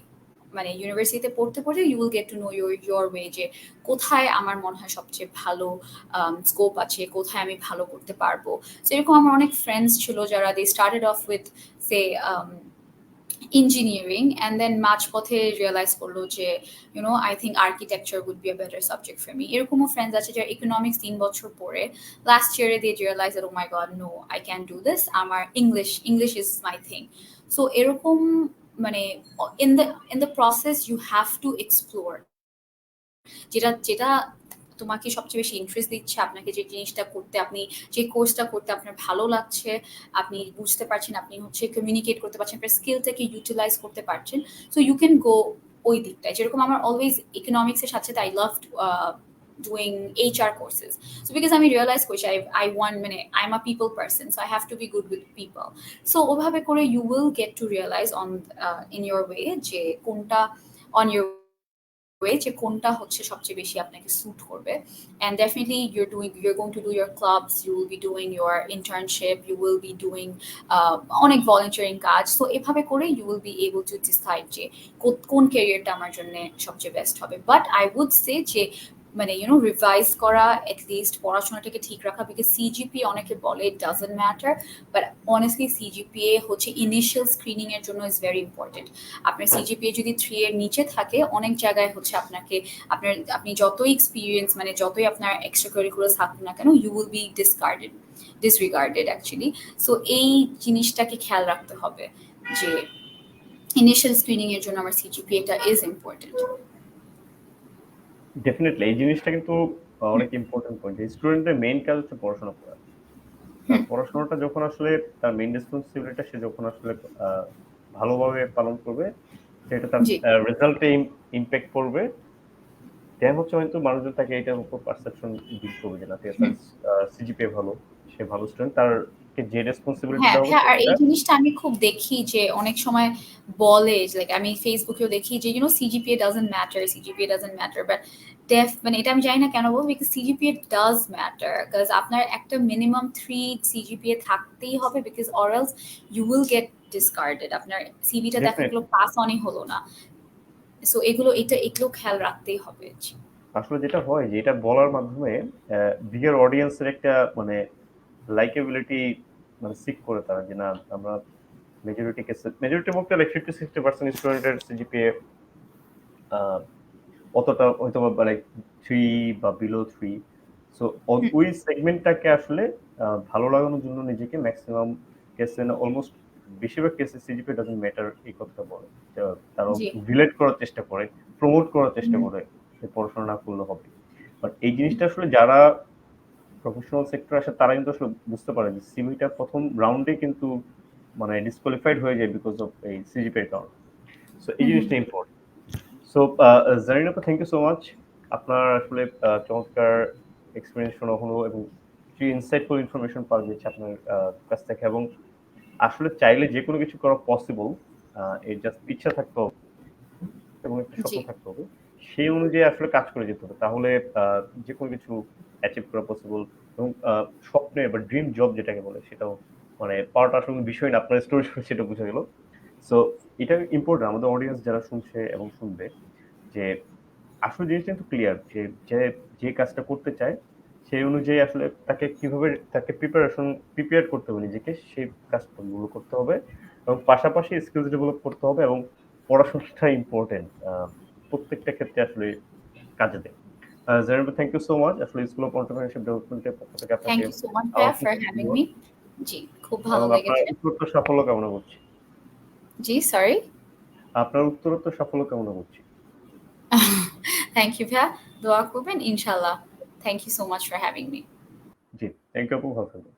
S2: মানে ইউনিভার্সিটিতে পড়তে you will get to know your way যে কোথায় আমার মনে হয় সবচেয়ে ভালো স্কোপ আছে, কোথায় আমি ভালো করতে পারবো। তো এরকম আমার অনেক ফ্রেন্ডস ছিল যারা they started off with say engineering and then মাঝপথে রিয়েলাইজ করলো যে I think architecture would be a better subject for me. এরকমও ফ্রেন্ডস আছে যারা ইকোনমিক্স 3 বছর পরে লাস্ট ইয়ারে দিয়ে realize oh my God no I can do this, আমার English is my thing. So এরকম মানে in the process you have to explore যেটা তোমাকে সবচেয়ে বেশি ইন্টারেস্ট দিচ্ছে, আপনাকে যে জিনিসটা করতে, আপনি যে কোর্সটা করতে আপনার ভালো লাগছে, আপনি বুঝতে পারছেন, আপনি হচ্ছে কমিউনিকেট করতে পারছেন, আপনার স্কিলটাকে ইউটিলাইজ করতে পারছেন, সো ইউ ক্যান গো ওই দিকটায়। যেরকম আমার অলওয়েজ ইকোনমিক্সের সাথে I love doing HR courses. So because I realize I want I'm a people person, so I have to be good with people. So ওভাবে করে you will get to realize on in your way যে কোনটা on your way যে কোনটা হচ্ছে সবচেয়ে বেশি আপনাকে স্যুট করবে। and definitely you're going to do your clubs, you will be doing your internship, you will be doing অনেক volunteering কাজ। so এভাবে করে you will be able to decide যে কোন ক্যারিয়ারটা আমার জন্য সবচেয়ে বেস্ট হবে। বাট I would say যে মানে রিভাইজ করা, এটলিস্ট পড়াশোনাটাকে ঠিক রাখা, বিকজ সিজিপিএ অনেকে বলে it doesn't matter, but honestly CGPA হচ্ছে ইনিশিয়াল স্ক্রিনিং এর জন্য ইজ ভেরি ইম্পর্টেন্ট। আপনার সিজিপিএ যদি 3 এর নিচে থাকে, অনেক জায়গায় হচ্ছে আপনি যতই এক্সপিরিয়েন্স মানে যতই আপনার এক্সট্রা কারিকুলার থাকুক না কেন, you will be disregarded actually. So এই জিনিসটাকে খেয়াল রাখতে হবে যে ইনিশিয়াল স্ক্রিনিং এর জন্য আমার সিজিপিএটা ইজ ইম্পর্টেন্ট।
S1: ডেফিনেটলি এই জিনিসটা কিন্তু অনেক ইম্পর্টেন্ট পয়েন্ট। স্টুডেন্টের মেইন কাজ হচ্ছে পড়াশোনা করা। তার পড়াশোনাটা যখন আসলে তার মেইন রেসপন্সিবিলিটিটা সে যখন আসলে ভালোভাবে পালন করবে, সেটা তার রেজাল্টে ইম্প্যাক্ট করবে, দেন হচ্ছে হয়তো মানুষজন তাকে এটার উপর পারসেপশন বিল্ড করবে যে না ঠিক আছে সিজিপিএ ভালো, সে ভালো স্টুডেন্ট, তার যে রেসপন্সিবিলিটি দেওয়া
S2: হ্যাঁ, আর এই জিনিসটা আমি খুব দেখি যে অনেক সময় বলে, লাইক আমি ফেসবুকেও দেখি যে সিজিপিএ ডাজন্ট ম্যাটার, বাট মানে এটা আমি জানি না কেন বলবো, because CGPA does matter. Because আপনার একটা মিনিমাম 3 সিজিপিএ থাকতেই হবে, because or else you will get discarded. আপনার সিভিটা দেখা গেলো পাস অনই হলো না। সো এগুলো খেয়াল রাখতেই হবে।
S1: আসলে যেটা হয় যে এটা বলার মাধ্যমে বিগার অডিয়েন্সের একটা মানে লাইকেবিলিটি মানে সিক করে তারা, যে না আমরা মেজরিটি বলতে 50-60% স্টুডেন্টের সিজিপিএ অতটা হয়তো মানে 3 বা বিলো 3। সো ওই সেগমেন্টটাকে আসলে ভালো লাগানোর জন্য নিজেকে ম্যাক্সিমাম কেসে না অলমোস্ট বেশিরভাগ কেসে সিজিপিএ ডাজন্ট ম্যাটার এই কথাটা বলে। তারা রিলেট করার চেষ্টা করে, প্রমোট করার চেষ্টা করে যে পড়াশোনা না করলে হবে। বাট এই জিনিসটা আসলে যারা প্রফেশনাল সেক্টর আসে তারা কিন্তু আসলে বুঝতে পারে যে সিভিটা প্রথম রাউন্ডে কিন্তু মানে ডিসকোয়ালিফাইড হয়ে যায় বিকজ অফ এই সিজিপিএর কারণে। সো এই জিনিসটা ইম্পর্টেন্ট। সো জারিন আপু, থ্যাংক ইউ সো মাচ। আপনার আসলে চমৎকার এক্সপেরিয়েন্স শোনা হলো এবং কিছু ইনসাইটফুল ইনফরমেশন পাওয়া গেছে আপনার কাছ থেকে, এবং আসলে চাইলে যে কোনো কিছু করা পসিবল। এর জাস্ট ইচ্ছা থাকতে হবে এবং একটা স্বপ্ন
S2: জি,
S1: থাকতে হবে। সেই অনুযায়ী আসলে কাজ করে যেতে হবে। তাহলে যে কোনো কিছু অ্যাচিভ করা পসিবল, এবং স্বপ্নে বা ড্রিম জব যেটাকে বলে সেটাও মানে পাওয়াটা আসলে কোনো বিষয় না। আপনার স্টোরি শুনে সেটা বোঝা গেল। সো এটা ইম্পোর্টেন্ট আমাদের অডিয়েন্স যারা শুনছে এবং শুনবে, যে আসল জিনিসটা কিন্তু ক্লিয়ার যে যে যে কাজটা করতে চায় সেই অনুযায়ী আসলে তাকে কিভাবে তাকে প্রিপেয়ার করতে হবে, নিজেকে সেই কাজগুলো করতে হবে, এবং পাশাপাশি স্কিলস ডেভেলপ করতে হবে, এবং পড়াশোনাটা ইম্পর্টেন্ট প্রত্যেকটা ক্ষেত্রে আসলে কাজে দেয়। Zarin, thank you so much. আসলে স্কুল অফ এন্টারপ্রেনারশিপ ডেভেলপমেন্টের পক্ষ থেকে আপনাকে
S2: থ্যাংক ইউ সো মাচ ভাইয়া ফর
S1: অসংখ্য
S2: হ্যাভিং
S1: ধন্যবাদ,
S2: মি। জি, খুব ভালো
S1: এবং আপনার
S2: লেগেছে।
S1: উত্তরোত্তর সাফল্য কামনা করছি।
S2: জি, সরি।
S1: আপনার উত্তরোত্তর সাফল্য কামনা করছি।
S2: থ্যাংক ইউ ভাইয়া, দোয়া করবেন ইনশাল্লাহ। Thank you so much for having me.
S1: জি, থ্যাংক ইউ আপু, ভালো থাকবেন।